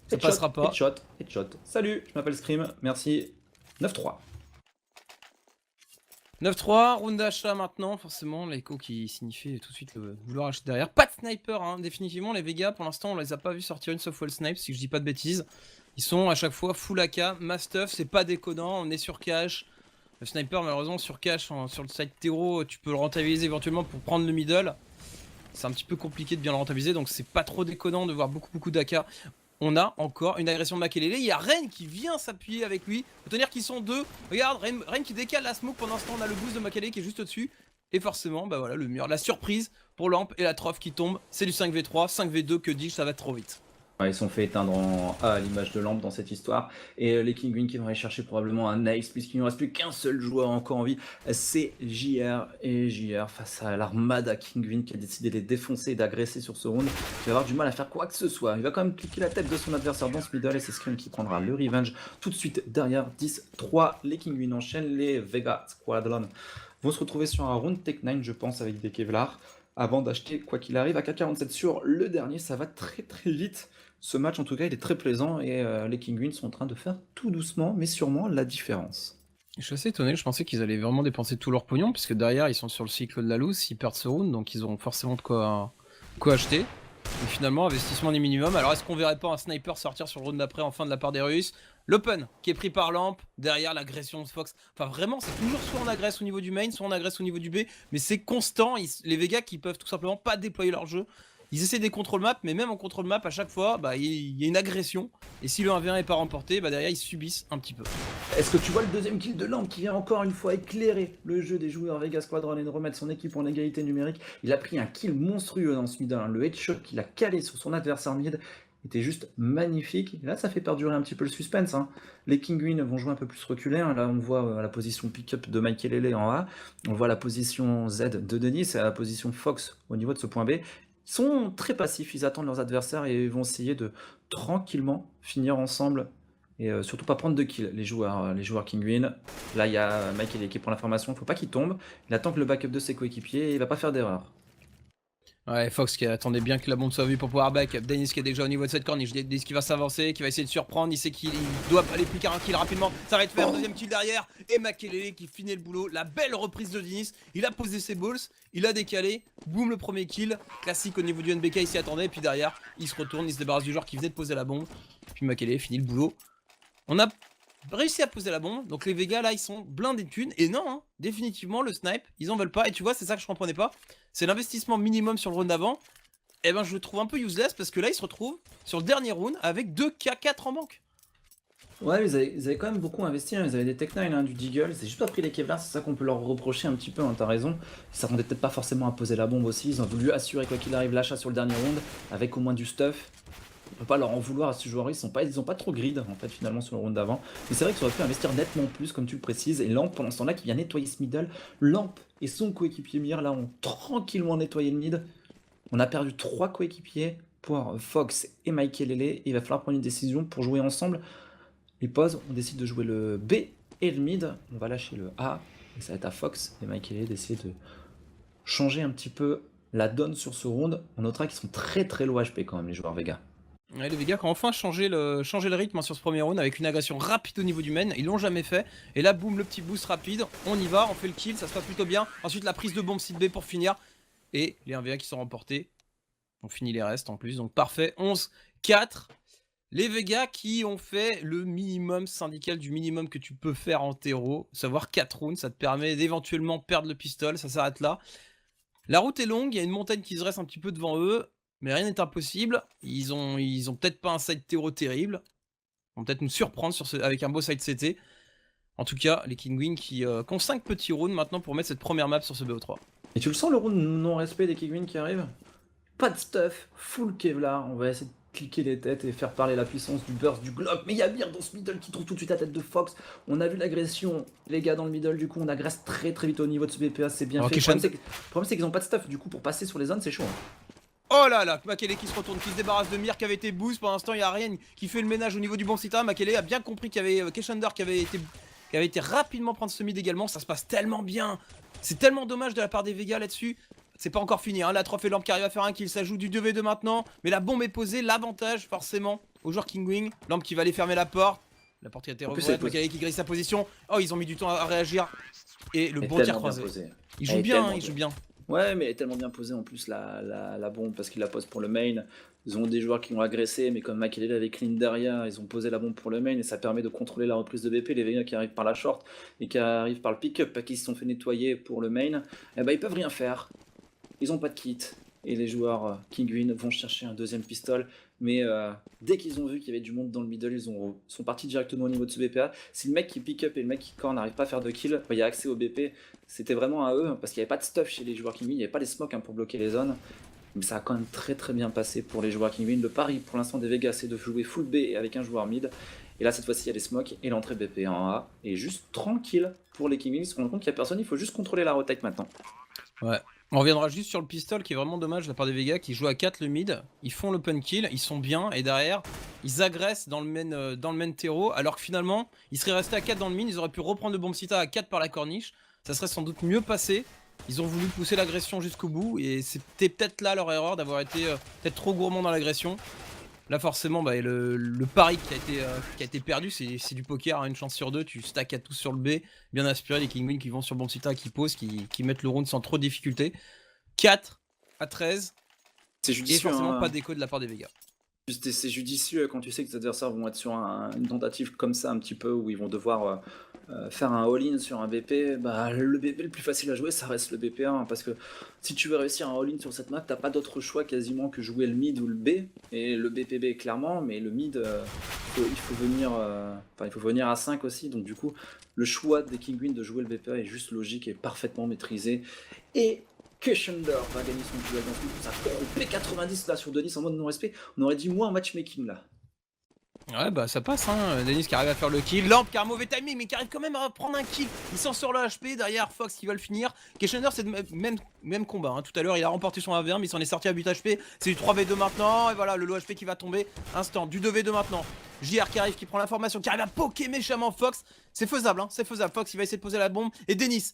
Ça passera pas. Headshot. Salut, je m'appelle Scream, merci. 9-3. 9-3, round d'achat maintenant, forcément, l'écho qui signifie tout de suite le vouloir acheter derrière. Pas de sniper, hein, définitivement, les Vegas, pour l'instant, on les a pas vus sortir une softwall snipe, si je dis pas de bêtises. Ils sont à chaque fois full AK, mastuff, c'est pas déconnant, on est sur cash. Le sniper, malheureusement, sur cash, sur le side terreau, tu peux le rentabiliser éventuellement pour prendre le middle. C'est un petit peu compliqué de bien le rentabiliser, donc c'est pas trop déconnant de voir beaucoup d'AK. On a encore une agression de Makelele. Il y a Rain qui vient s'appuyer avec lui. Faut tenir qu'ils sont deux. Regarde, Rain qui décale la smoke. Pendant ce temps, on a le boost de Makelele qui est juste au-dessus. Et forcément, bah voilà, le mur. La surprise pour Lamp et la troph qui tombe. C'est du 5v3, 5v2, que dis-je, ça va trop vite. Ils sont fait éteindre en A à l'image de Lamp dans cette histoire. Et les Kinguin qui vont aller chercher probablement un ace, puisqu'il ne reste plus qu'un seul joueur encore en vie. C'est JR. Et JR face à l'armada Kinguin qui a décidé de les défoncer et d'agresser sur ce round. Il va avoir du mal à faire quoi que ce soit. Il va quand même cliquer la tête de son adversaire dans ce middle. Et c'est Scream qui prendra le revenge tout de suite derrière 10-3. Les Kinguin enchaînent. Les Vega Squadron vont se retrouver sur un round Tech9, je pense, avec des Kevlar. Avant d'acheter, quoi qu'il arrive, à K47 sur le dernier, ça va très vite. Ce match, en tout cas, il est très plaisant et les Kinguin sont en train de faire tout doucement, mais sûrement la différence. Je suis assez étonné, je pensais qu'ils allaient vraiment dépenser tout leur pognon, puisque derrière, ils sont sur le cycle de la loose, ils perdent ce round, donc ils auront forcément de quoi acheter. Et finalement, investissement des minimum. Alors, est-ce qu'on verrait pas un sniper sortir sur le round d'après en fin de la part des Russes? L'open qui est pris par Lamp, derrière l'agression de Fox. Enfin, vraiment, c'est toujours soit on agresse au niveau du main, soit on agresse au niveau du B, mais c'est constant. Les Vegas qui peuvent tout simplement pas déployer leur jeu. Ils essaient des contrôle map, mais même en contrôle map, à chaque fois, bah, il y a une agression. Et si le 1v1 est pas remporté, bah, derrière, ils subissent un petit peu. Est-ce que tu vois le deuxième kill de Lamp qui vient encore une fois éclairer le jeu des joueurs Vegas Squadron et de remettre son équipe en égalité numérique? Il a pris un kill monstrueux dans ce mid, hein. Le headshot qu'il a calé sur son adversaire mid était juste magnifique. Et là, ça fait perdurer un petit peu le suspense, hein. Les Kinguin vont jouer un peu plus reculés, hein. Là, on voit la position pick-up de Makelele en A. On voit la position Z de Denis et la position Fox au niveau de ce point B. Ils sont très passifs, ils attendent leurs adversaires et vont essayer de tranquillement finir ensemble et surtout pas prendre de kills, les joueurs Kinguin. Là, il y a Makelele qui prend l'information, il ne faut pas qu'il tombe. Il attend que le backup de ses coéquipiers et il va pas faire d'erreur. Ouais, Fox qui attendait bien que la bombe soit vue pour pouvoir backup. Dennis qui est déjà au niveau de cette corniche. Dennis qui va s'avancer, qui va essayer de surprendre. Il sait qu'il doit aller plus qu'un kill rapidement. Ça va être faire un deuxième kill derrière. Et Makelele qui finit le boulot. La belle reprise de Dennis. Il a posé ses balls. Il a décalé. Boum, le premier kill. Classique au niveau du NBK, il s'y attendait. Et puis derrière, il se retourne. Il se débarrasse du joueur qui venait de poser la bombe. Puis Makelele finit le boulot. On a réussi à poser la bombe. Donc les Vegas là, ils sont blindés de thunes. Et non, hein, définitivement, le snipe, ils en veulent pas. Et tu vois, c'est ça que je comprenais pas. C'est l'investissement minimum sur le round d'avant. eh ben je le trouve un peu useless parce que là il se retrouve sur le dernier round avec 2 K4 en banque. Ouais, ils avaient quand même beaucoup investi, hein. Ils avaient des Tech-9, hein, du Deagle, c'est juste pas pris les Kevlar, c'est ça qu'on peut leur reprocher un petit peu, hein, t'as raison. Ils s'attendaient peut-être pas forcément à poser la bombe aussi, ils ont voulu assurer quoi qu'il arrive l'achat sur le dernier round, avec au moins du stuff. On peut pas leur en vouloir à ce joueur, ils ont pas trop grid en fait finalement sur le round d'avant. Mais c'est vrai qu'ils auraient pu investir nettement plus comme tu le précises, et Lamp pendant ce temps-là qui vient nettoyer ce middle, Lamp et son coéquipier Mir là ont tranquillement nettoyé le mid. On a perdu 3 coéquipiers pour Fox et Michael Lele, il va falloir prendre une décision pour jouer ensemble. Les pauses, on décide de jouer le B et le mid. On va lâcher le A. Et ça va être à Fox et Michael d'essayer de changer un petit peu la donne sur ce round. On notera qu'ils sont très très low HP quand même, les joueurs Vega. Ouais, les Vega qui ont enfin changé le rythme hein, sur ce premier round avec une agression rapide au niveau du main. Ils l'ont jamais fait. Et là, boum, le petit boost rapide. On y va, on fait le kill, ça se passe plutôt bien. Ensuite, la prise de bombe site B pour finir. Et les 1v1 qui sont remportés. On finit les restes en plus. Donc parfait. 11-4. Les Vega qui ont fait le minimum syndical du minimum que tu peux faire en terreau, savoir 4 rounds, ça te permet d'éventuellement perdre le pistol, ça s'arrête là. La route est longue, il y a une montagne qui se reste un petit peu devant eux, mais rien n'est impossible. Ils ont peut-être pas un side terreau terrible, ils vont peut-être nous surprendre avec un beau side CT. En tout cas, les Kingwing qui ont 5 petits rounds maintenant pour mettre cette première map sur ce BO3. Et tu le sens le round non-respect des Kingwin qui arrive? Pas de stuff, full Kevlar, on va essayer de cliquer les têtes et faire parler la puissance du burst, du globe. Mais il y a Mir dans ce middle qui trouve tout de suite la tête de Fox. On a vu l'agression, les gars dans le middle, du coup on agresse très très vite au niveau de ce BPA, c'est bien fait. Le problème c'est qu'ils ont pas de stuff, du coup pour passer sur les zones c'est chaud. Hein. Oh là là, Makele qui se retourne, qui se débarrasse de Mir qui avait été boost. Pour l'instant, il n'y a rien qui fait le ménage au niveau du bon sita. Makele a bien compris qu'il y avait Keshander qui avait été rapidement prendre ce mid également. Ça se passe tellement bien. C'est tellement dommage de la part des Vega là-dessus. C'est pas encore fini, hein. La Trophy Lamp qui arrive à faire un kill, ça joue du 2v2 maintenant. Mais la bombe est posée, l'avantage forcément au joueur Kingwing. Lamp qui va aller fermer la porte. La porte qui a été rouverte, Makele qui grille sa position. Oh, ils ont mis du temps à réagir. Et le bon tir croisé. Il joue bien, hein, il joue bien. Ouais, mais elle est tellement bien posée en plus la bombe parce qu'il la pose pour le main. Ils ont des joueurs qui l'ont agressé, mais comme Makelele avec clean derrière, ils ont posé la bombe pour le main et ça permet de contrôler la reprise de BP. Les Vega qui arrivent par la short et qui arrivent par le pick-up, qui se sont fait nettoyer pour le main, eh ben, ils peuvent rien faire. Ils ont pas de kit. Et les joueurs Kingwin vont chercher un deuxième pistol. Mais dès qu'ils ont vu qu'il y avait du monde dans le middle, ils sont partis directement au niveau de ce BPA. Si le mec qui pick up et le mec qui corps n'arrive pas à faire de kill, il y a accès au BP. C'était vraiment à eux, parce qu'il n'y avait pas de stuff chez les joueurs Kingwin, il n'y avait pas les smokes pour bloquer les zones. Mais ça a quand même très très bien passé pour les joueurs Kingwin. Le pari pour l'instant des Vegas, c'est de jouer full B avec un joueur mid. Et là cette fois-ci il y a les smokes et l'entrée BP en A. Et juste tranquille pour les Kingwin, ils se rendent compte qu'il n'y a personne, il faut juste contrôler la rotate maintenant. Ouais. On reviendra juste sur le pistol qui est vraiment dommage de la part des Vega qui jouent à 4 le mid, ils font l'open kill, ils sont bien et derrière ils agressent dans le main terreau alors que finalement ils seraient restés à 4 dans le mid, ils auraient pu reprendre le bomb sita à 4 par la corniche, ça serait sans doute mieux passé. Ils ont voulu pousser l'agression jusqu'au bout et c'était peut-être là leur erreur d'avoir été peut-être trop gourmand dans l'agression. Là forcément bah, le pari qui a été perdu c'est du poker, hein, une chance sur deux, tu stacks à tous sur le B, bien aspiré, les Kingwin qui vont sur Bomb Sita, qui posent, qui mettent le round sans trop de difficulté. 4-13, c'est judicieux, et forcément hein. Pas d'écho de la part des Vega. C'est judicieux quand tu sais que tes adversaires vont être sur une tentative comme ça un petit peu où ils vont devoir faire un all-in sur un BP. Bah, le BP le plus facile à jouer ça reste le BP1 parce que si tu veux réussir un all-in sur cette map t'as pas d'autre choix quasiment que jouer le mid ou le B et le BPB clairement, mais le mid il faut venir à 5 aussi, donc du coup le choix des Kingwin de jouer le BPA est juste logique et parfaitement maîtrisé. Et Keshander va gagner son duel dans ce coup, ça fait P90 là sur Denis en mode non-respect, on aurait dit moins un matchmaking là. Ouais bah ça passe hein, Denis qui arrive à faire le kill, Lamp qui a un mauvais timing mais qui arrive quand même à prendre un kill, il sort sur le HP, derrière Fox qui va le finir. Keshander c'est le même combat, hein. Tout à l'heure il a remporté son 1v1 mais il s'en est sorti à but HP, c'est du 3v2 maintenant et voilà le low HP qui va tomber, instant, du 2v2 maintenant. JR qui arrive, qui prend l'information, qui arrive à poker méchamment Fox, c'est faisable hein, c'est faisable, Fox il va essayer de poser la bombe et Denis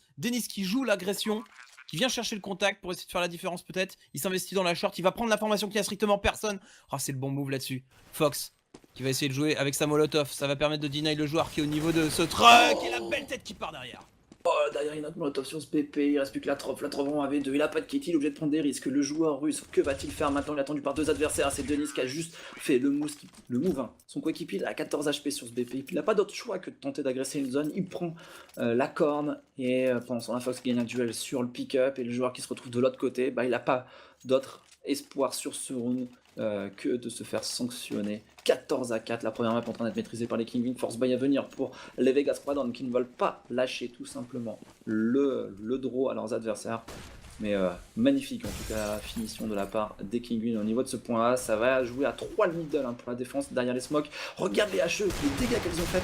qui joue l'agression, qui vient chercher le contact pour essayer de faire la différence peut-être, il s'investit dans la short, il va prendre l'information qu'il y a strictement personne. Oh c'est le bon move là-dessus, Fox qui va essayer de jouer avec sa molotov, ça va permettre de deny le joueur qui est au niveau de ce truck et la belle tête qui part derrière. Oh, derrière, il y a notre molotov sur ce BP, il reste plus que la Troph en AV2, il a pas de kit, il est obligé de prendre des risques. Le joueur russe, que va-t-il faire maintenant? Il est attendu par deux adversaires, c'est Denis qui a juste fait le move, hein. Son coéquipier a 14 HP sur ce BP, il n'a pas d'autre choix que de tenter d'agresser une zone, il prend la corne, et pendant ce temps, la Fox gagne un duel sur le pick-up, et le joueur qui se retrouve de l'autre côté, bah, il n'a pas d'autre espoir sur ce round que de se faire sanctionner. 14-4, la première map en train d'être maîtrisée par les Kinguin. Force buy à venir pour les Vegas Squadron qui ne veulent pas lâcher tout simplement le draw à leurs adversaires. Mais magnifique en tout cas la finition de la part des Kinguin au niveau de ce point là. Ça va jouer à 3 le middle hein, pour la défense derrière les smokes. Regarde les HE, les dégâts qu'elles ont fait.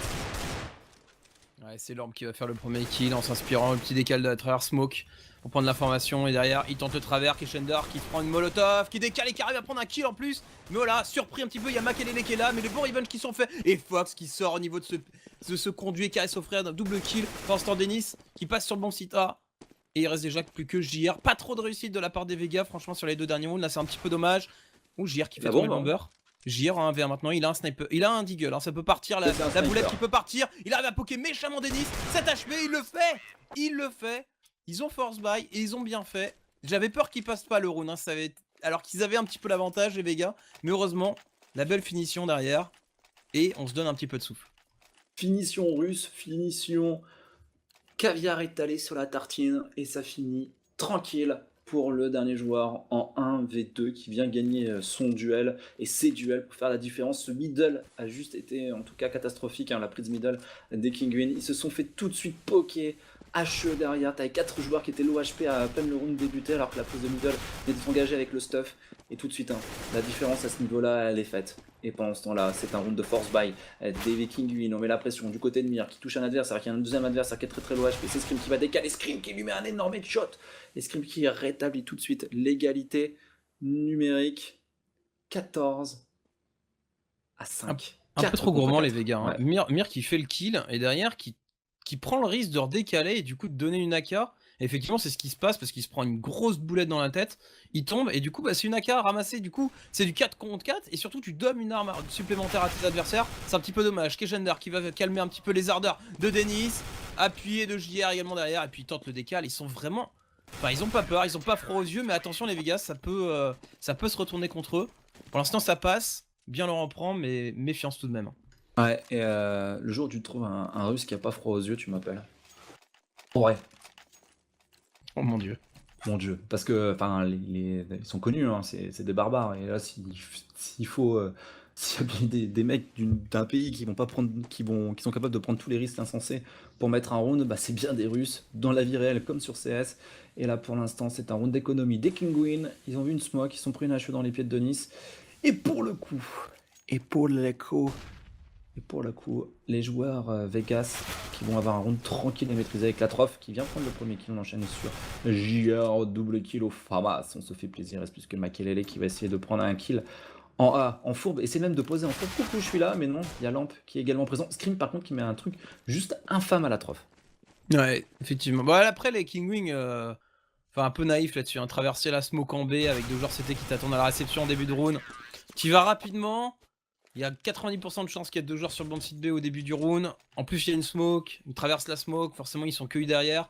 Ouais, c'est l'orbe qui va faire le premier kill en s'inspirant le petit décal de la travers smoke pour prendre l'information. Et derrière, il tente le travers. Keshender qui prend une molotov, qui décale et qui arrive à prendre un kill en plus. Mais voilà, surpris un petit peu, il y a Makelele qui est là, mais les bons revenge qui sont faits. Et Fox qui sort au niveau de ce conduit qui arrive à s'offrir d'un double kill. Pendant ce temps, Denis qui passe sur le bon site A. Et il reste déjà plus que JR. Pas trop de réussite de la part des Vegas, franchement, sur les deux derniers rounds. Là, c'est un petit peu dommage. Ou JR qui fait tomber le bomber. JR en 1v1 maintenant, il a un sniper, il a un deagle, hein, ça peut partir, la boulette qui peut partir, il arrive à poker méchamment Denis, 7 HP, il le fait, ils ont force buy et ils ont bien fait, j'avais peur qu'ils passent pas le round, hein, alors qu'ils avaient un petit peu l'avantage les Vegas, mais heureusement, la belle finition derrière, et on se donne un petit peu de souffle. Finition russe, finition caviar étalé sur la tartine, et ça finit tranquille pour le dernier joueur en 1v2 qui vient gagner son duel et ses duels pour faire la différence. Ce middle a juste été en tout cas catastrophique, hein, la prise middle des Kinguin. Ils se sont fait tout de suite poker. HE derrière, t'avais 4 joueurs qui étaient low HP à peine le round débuté alors que la prise de middle était engagée avec le stuff. Et tout de suite, hein, la différence à ce niveau-là, elle est faite. Et pendant ce temps-là, c'est un round de force buy des Kinguin. On met la pression du côté de Mir qui touche un adversaire, qui a un deuxième adversaire qui est très low HP. C'est Scream qui va décaler, Scream qui lui met un énorme headshot. Et Scream qui rétablit tout de suite l'égalité numérique. 14 à 5. Un peu trop gourmand les Vegas. Hein. Ouais. Mir qui fait le kill et derrière qui prend le risque de redécaler et du coup de donner une AK. Et effectivement, c'est ce qui se passe parce qu'il se prend une grosse boulette dans la tête. Il tombe et du coup, bah, c'est une AK ramassée. Du coup, c'est du 4 contre 4 et surtout, tu donnes une arme supplémentaire à tes adversaires. C'est un petit peu dommage. Keshender qui va calmer un petit peu les ardeurs de Denis, appuyé de JR également derrière et puis il tente le décal. Ils sont vraiment. Enfin, ils ont pas peur, ils ont pas froid aux yeux, mais attention les Vegas, ça peut se retourner contre eux. Pour l'instant, ça passe. Bien leur en prend, mais méfiance tout de même. Ouais, et le jour où tu trouves un russe qui a pas froid aux yeux, tu m'appelles. Ouais. Oh mon dieu. Mon dieu. Parce que, enfin, ils sont connus, hein, c'est des barbares. Et là, s'il faut. S'il y a des mecs d'un pays qui vont pas prendre, qui sont capables de prendre tous les risques insensés pour mettre un round, bah, c'est bien des Russes, dans la vie réelle comme sur CS. Et là, pour l'instant, c'est un round d'économie des Kinguin. Ils ont vu une smoke, ils sont pris une HE dans les pieds de Denis. Et pour le coup, les joueurs Vegas qui vont avoir un round tranquille et maîtrisé avec la Troph qui vient prendre le premier kill, on enchaîne sur JR, double kill au Famas, on se fait plaisir, il reste plus que Makelele qui va essayer de prendre un kill en A, en fourbe, essaie même de poser en fourbe, coucou je suis là, mais non, il y a Lamp qui est également présent, Scream par contre qui met un truc juste infâme à la Troph. Ouais, effectivement. Bon, après les Kingwing, enfin un peu naïf là-dessus, hein, traverser la smoke en B avec deux joueurs CT qui t'attendent à la réception en début de round. Tu vas rapidement, il y a 90% de chances qu'il y ait deux joueurs sur le banc de site B au début du round. En plus, il y a une smoke, ils traversent la smoke, forcément ils sont cueillis derrière.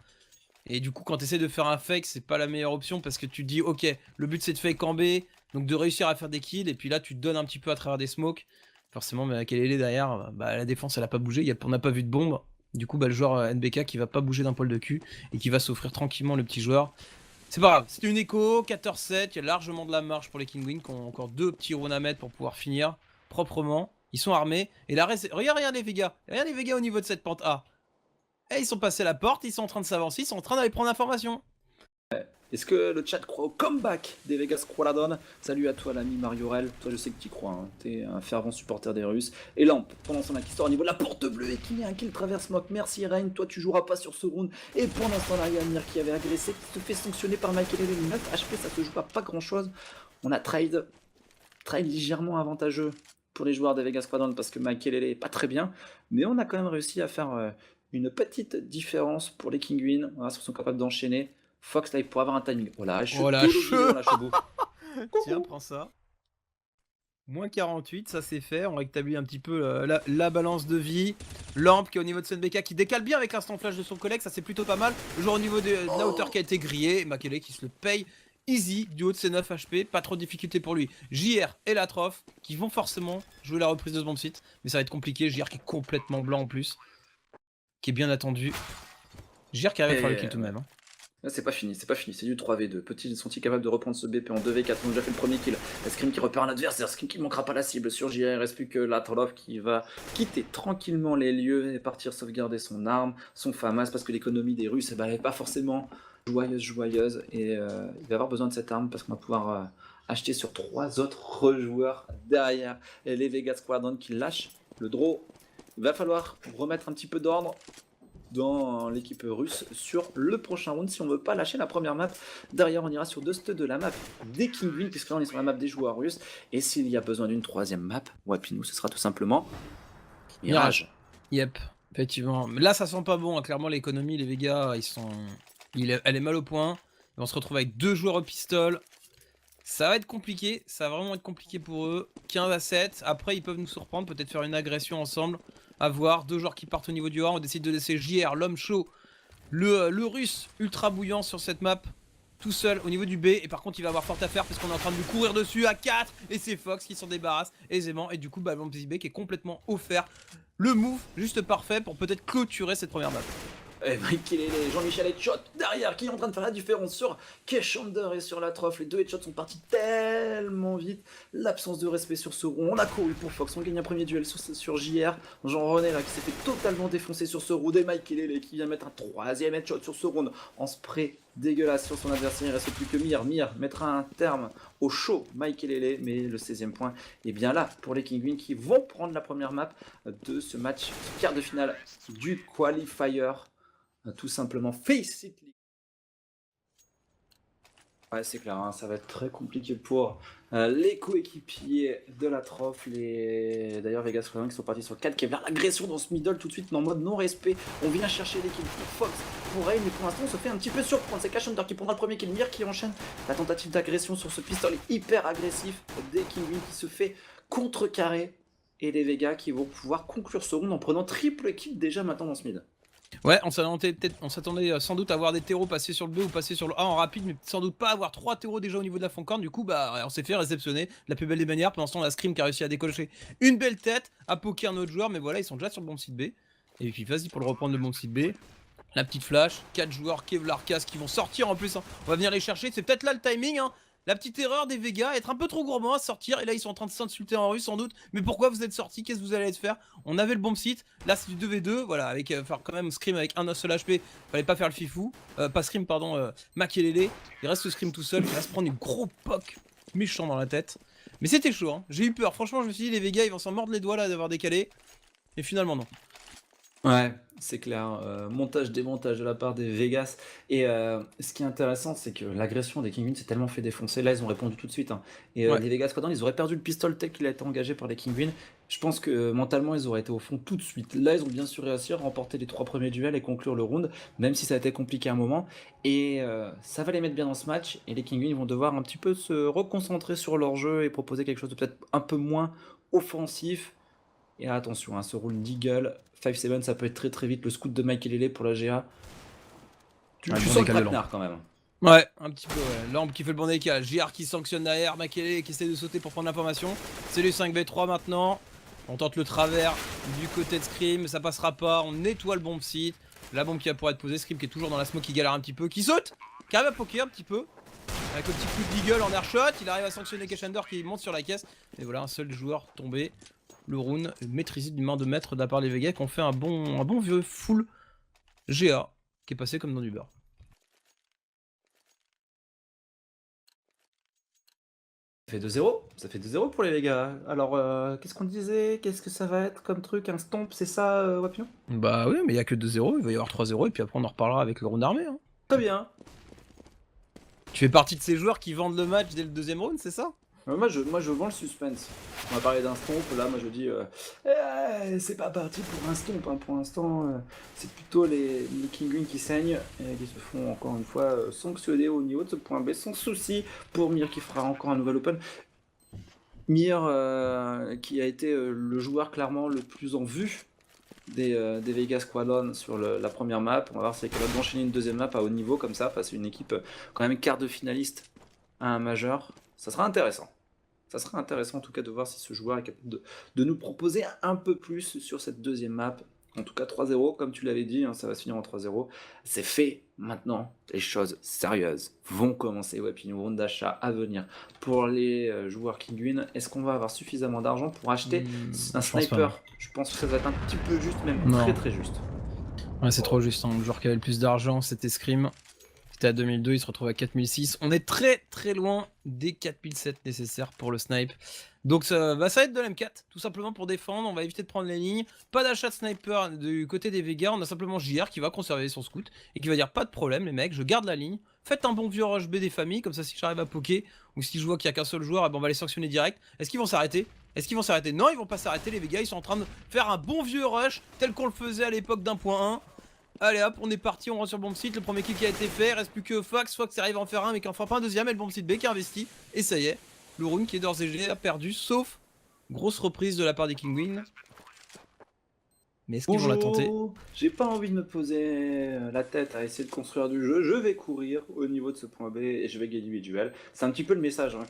Et du coup, quand tu essaies de faire un fake, c'est pas la meilleure option parce que tu te dis, ok, le but c'est de fake en B, donc de réussir à faire des kills, et puis là tu te donnes un petit peu à travers des smokes. Forcément, mais quelle est derrière, bah, la défense elle a pas bougé, on n'a pas vu de bombe. Du coup, bah, le joueur NBK qui va pas bouger d'un poil de cul et qui va s'offrir tranquillement le petit joueur. C'est pas grave, c'était une écho, 14-7, il y a largement de la marge pour les Kinguin qui ont encore deux petits rounds à mettre pour pouvoir finir proprement. Ils sont armés, et là, regarde les Vegas, au niveau de cette pente A. Et ils sont passés la porte, ils sont en train de s'avancer, ils sont en train d'aller prendre l'information. Est-ce que le chat croit au comeback des Vegas Squadron? Salut à toi l'ami Mariorel, toi je sais que tu y crois, hein. T'es un fervent supporter des Russes. Et Lamp, pendant son histoire au niveau de la porte bleue et qui met un kill traverse smoke, merci Rain, toi tu joueras pas sur ce round. Et pendant ce temps-là, il y a Mir qui avait agressé, qui se fait sanctionner par Michael Eleni, 9 HP, ça se joue à pas grand chose. On a trade légèrement avantageux pour les joueurs des Vegas Squadron parce que Michael Eleni est pas très bien, mais on a quand même réussi à faire une petite différence pour les Kinguin, voilà, ils sont capables d'enchaîner. Fox là il pourrait avoir un timing. Oh la Oh la Tiens, Tiens, prends ça. Moins 48, ça c'est fait. On rétablit un petit peu la balance de vie. Lampe qui est au niveau de Sunbeka qui décale bien avec l'instant flash de son collègue, ça c'est plutôt pas mal. Genre au niveau de la hauteur qui a été grillée. Makele qui se le paye easy du haut de ses 9 HP, pas trop de difficulté pour lui. JR et la Troph qui vont forcément jouer la reprise de ce bomb site, mais ça va être compliqué. JR qui est complètement blanc en plus, qui est bien attendu. JR qui arrive à faire le kill tout de même. Hein. Là, c'est pas fini, c'est du 3v2. Sont-ils capables de reprendre ce BP en 2v4? On a déjà fait le premier kill. Scream qui repère un adversaire, Scream qui ne manquera pas la cible sur JR. Il reste plus que la Trollof qui va quitter tranquillement les lieux et partir sauvegarder son arme, son FAMAS, parce que l'économie des Russes n'est pas forcément joyeuse. Et il va avoir besoin de cette arme parce qu'on va pouvoir acheter sur 3 autres joueurs derrière. Et les Vegas Squadron qui lâchent le draw. Il va falloir remettre un petit peu d'ordre dans l'équipe russe sur le prochain round si on veut pas lâcher la première map. Derrière on ira sur Dust de la map des Kinguin puisque là on est sur la map des joueurs russes et s'il y a besoin d'une troisième map, Wapinou ce sera tout simplement Mirage. Yep, effectivement. Mais là ça sent pas bon, hein. Clairement l'économie, les Vegas, elle est mal au point. On se retrouve avec 2 joueurs au pistol. Ça va être compliqué, ça va vraiment être compliqué pour eux. 15 à 7, après ils peuvent nous surprendre, peut-être faire une agression ensemble. À voir, 2 joueurs qui partent au niveau du A, on décide de laisser JR, l'homme chaud, le russe ultra bouillant sur cette map, tout seul au niveau du B. Et par contre il va avoir fort à faire parce qu'on est en train de lui courir dessus à 4. Et c'est Fox qui s'en débarrasse aisément. Et du coup bah, B qui est complètement offert. Le move juste parfait pour peut-être clôturer cette première map. Et Makele, Jean-Michel Headshot derrière qui est en train de faire la différence sur Keshander et sur la Troph. Les 2 headshots sont partis tellement vite. L'absence de respect sur ce round. On a couru pour Fox. On gagne un premier duel sur JR. Jean-René là qui s'est fait totalement défoncer sur ce round. Et Makele qui vient mettre un 3e headshot sur ce round en spray dégueulasse sur son adversaire. Il ne reste plus que Mir. Mir mettra un terme au show Makele. Mais le 16e point est bien là pour les Kinguin qui vont prendre la première map de ce match quart de finale du Qualifier. Tout simplement Face It. Ouais, c'est clair, hein, ça va être très compliqué pour les coéquipiers de la Troph. D'ailleurs, Vegas Squadron qui sont partis sur 4 qui est vers l'agression dans ce middle tout de suite, mais en mode non-respect. On vient chercher l'équipe pour Fox, pour Rain, mais pour l'instant, on se fait un petit peu surprendre. C'est Kashander qui prendra le premier kill, Mir qui enchaîne la tentative d'agression sur ce pistolet hyper agressif des Kinguin qui se fait contrecarrer. Et les Vegas qui vont pouvoir conclure ce round en prenant triple kill déjà maintenant dans ce mid. Ouais, on s'attendait sans doute à avoir des terreaux passer sur le B ou passer sur le A en rapide, mais sans doute pas avoir 3 terreaux déjà au niveau de la Foncorne. Du coup, bah, on s'est fait réceptionner de la plus belle des manières. Pendant ce temps, la Scream qui a réussi à décocher une belle tête, à poker notre joueur, mais voilà, ils sont déjà sur le bon site B. Et puis, vas-y pour le reprendre le bon site B. La petite flash, 4 joueurs Kevlar Cas qui vont sortir en plus. Hein. On va venir les chercher, c'est peut-être là le timing. Hein. La petite erreur des Vegas, être un peu trop gourmand à sortir. Et là, ils sont en train de s'insulter en russe sans doute. Mais pourquoi vous êtes sortis? Qu'est-ce que vous allez faire? On avait le bon site. Là, c'est du 2v2. Voilà, avec faire quand même Scream avec un seul HP. Fallait pas faire le fifou. Pas Scream, pardon. Makelele. Il reste Scream tout seul. Il va se prendre une gros poc méchant dans la tête. Mais c'était chaud. Hein. J'ai eu peur. Franchement, je me suis dit, les Vegas, ils vont s'en mordre les doigts là d'avoir décalé. Et finalement, non. Ouais, c'est clair. Montage-démontage de la part des Vegas. Et ce qui est intéressant, c'est que l'agression des Kinguin s'est tellement fait défoncer. Là, ils ont répondu tout de suite. Hein. Et Ouais. les Vegas Squadron, ils auraient perdu le pistol tel qu'il a été engagé par les Kinguin. Je pense que mentalement, ils auraient été au fond tout de suite. Là, ils ont bien sûr réussi à remporter les 3 premiers duels et conclure le round, même si ça a été compliqué à un moment. Et ça va les mettre bien dans ce match. Et les Kinguin vont devoir un petit peu se reconcentrer sur leur jeu et proposer quelque chose de peut-être un peu moins offensif. Et attention, hein, ce round d'Eagle, 5-7, ça peut être très très vite. Le scout de Makelele pour la GA. Tu sens le traquenard quand même. Ouais, un petit peu, ouais. Lampe qui fait le bon décalage. JR qui sanctionne derrière. Makele qui essaie de sauter pour prendre l'information. C'est les 5v3 maintenant. On tente le travers du côté de Scream. Ça passera pas. On nettoie le bomb site. La bombe qui va pouvoir être posée. Scream qui est toujours dans la smoke qui galère un petit peu. Qui saute. Qui arrive à poker un petit peu. Avec le petit coup d'Eagle en airshot. Il arrive à sanctionner Keshander qui monte sur la caisse. Et voilà, un seul joueur tombé. Le round maîtrisé d'une main de maître de la part des Vegas qui ont fait un bon vieux full GA qui est passé comme dans du beurre. Ça fait 2-0, ça fait 2-0 pour les Vegas. Alors, qu'est-ce qu'on disait? Qu'est-ce que ça va être comme truc? Un stomp, c'est ça, Wapion? Bah oui, mais il y a que 2-0, il va y avoir 3-0 et puis après on en reparlera avec le round armé. Hein. Très bien. Tu fais partie de ces joueurs qui vendent le match dès le deuxième round, c'est ça? Moi je vends le suspense. On va parler d'un stomp, là moi je dis c'est pas parti pour un stomp, hein. Pour l'instant c'est plutôt les Kinguin qui saignent et qui se font encore une fois sanctionner au niveau de ce point B sans souci pour Mir qui fera encore un nouvel open. Mir, qui a été le joueur clairement le plus en vue des Vegas Squadron sur la première map. On va voir s'il est capable d'enchaîner une deuxième map à haut niveau comme ça, face à une équipe quand même quart de finaliste à un majeur. Ça sera intéressant. Ça sera intéressant en tout cas de voir si ce joueur est capable de nous proposer un peu plus sur cette deuxième map. En tout cas 3-0, comme tu l'avais dit, hein, ça va se finir en 3-0. C'est fait maintenant, les choses sérieuses vont commencer. Ouais, puis une round d'achat à venir pour les joueurs Kinguin. Est-ce qu'on va avoir suffisamment d'argent pour acheter un sniper? Je pense que ça va être un petit peu juste, même très très juste. Ouais, c'est trop juste. Hein. Le joueur qui avait le plus d'argent, c'était Scream. C'était à 2002, il se retrouve à 4006. On est très très loin des 4007 nécessaires pour le snipe. Donc ça va être de l'M4, tout simplement pour défendre. On va éviter de prendre les lignes. Pas d'achat de sniper du côté des Vegas. On a simplement JR qui va conserver son scout et qui va dire pas de problème les mecs, je garde la ligne. Faites un bon vieux rush B des familles, comme ça si j'arrive à poker ou si je vois qu'il n'y a qu'un seul joueur, on va les sanctionner direct. Est-ce qu'ils vont s'arrêter? Non, ils vont pas s'arrêter les Vegas, ils sont en train de faire un bon vieux rush tel qu'on le faisait à l'époque d'1.1. Allez hop, on est parti, on rentre sur le bomb site, le premier kill qui a été fait, reste plus que Fox arrive à en faire un mais qui en fera pas un deuxième, et le bomb site B qui est investi, et ça y est, le round qui est d'ores et déjà perdu, sauf grosse reprise de la part des Kinguin. Mais est-ce qu'ils vont la tenter? J'ai pas envie de me poser la tête à essayer de construire du jeu, je vais courir au niveau de ce point B et je vais gagner du duel. C'est un petit peu le message hein,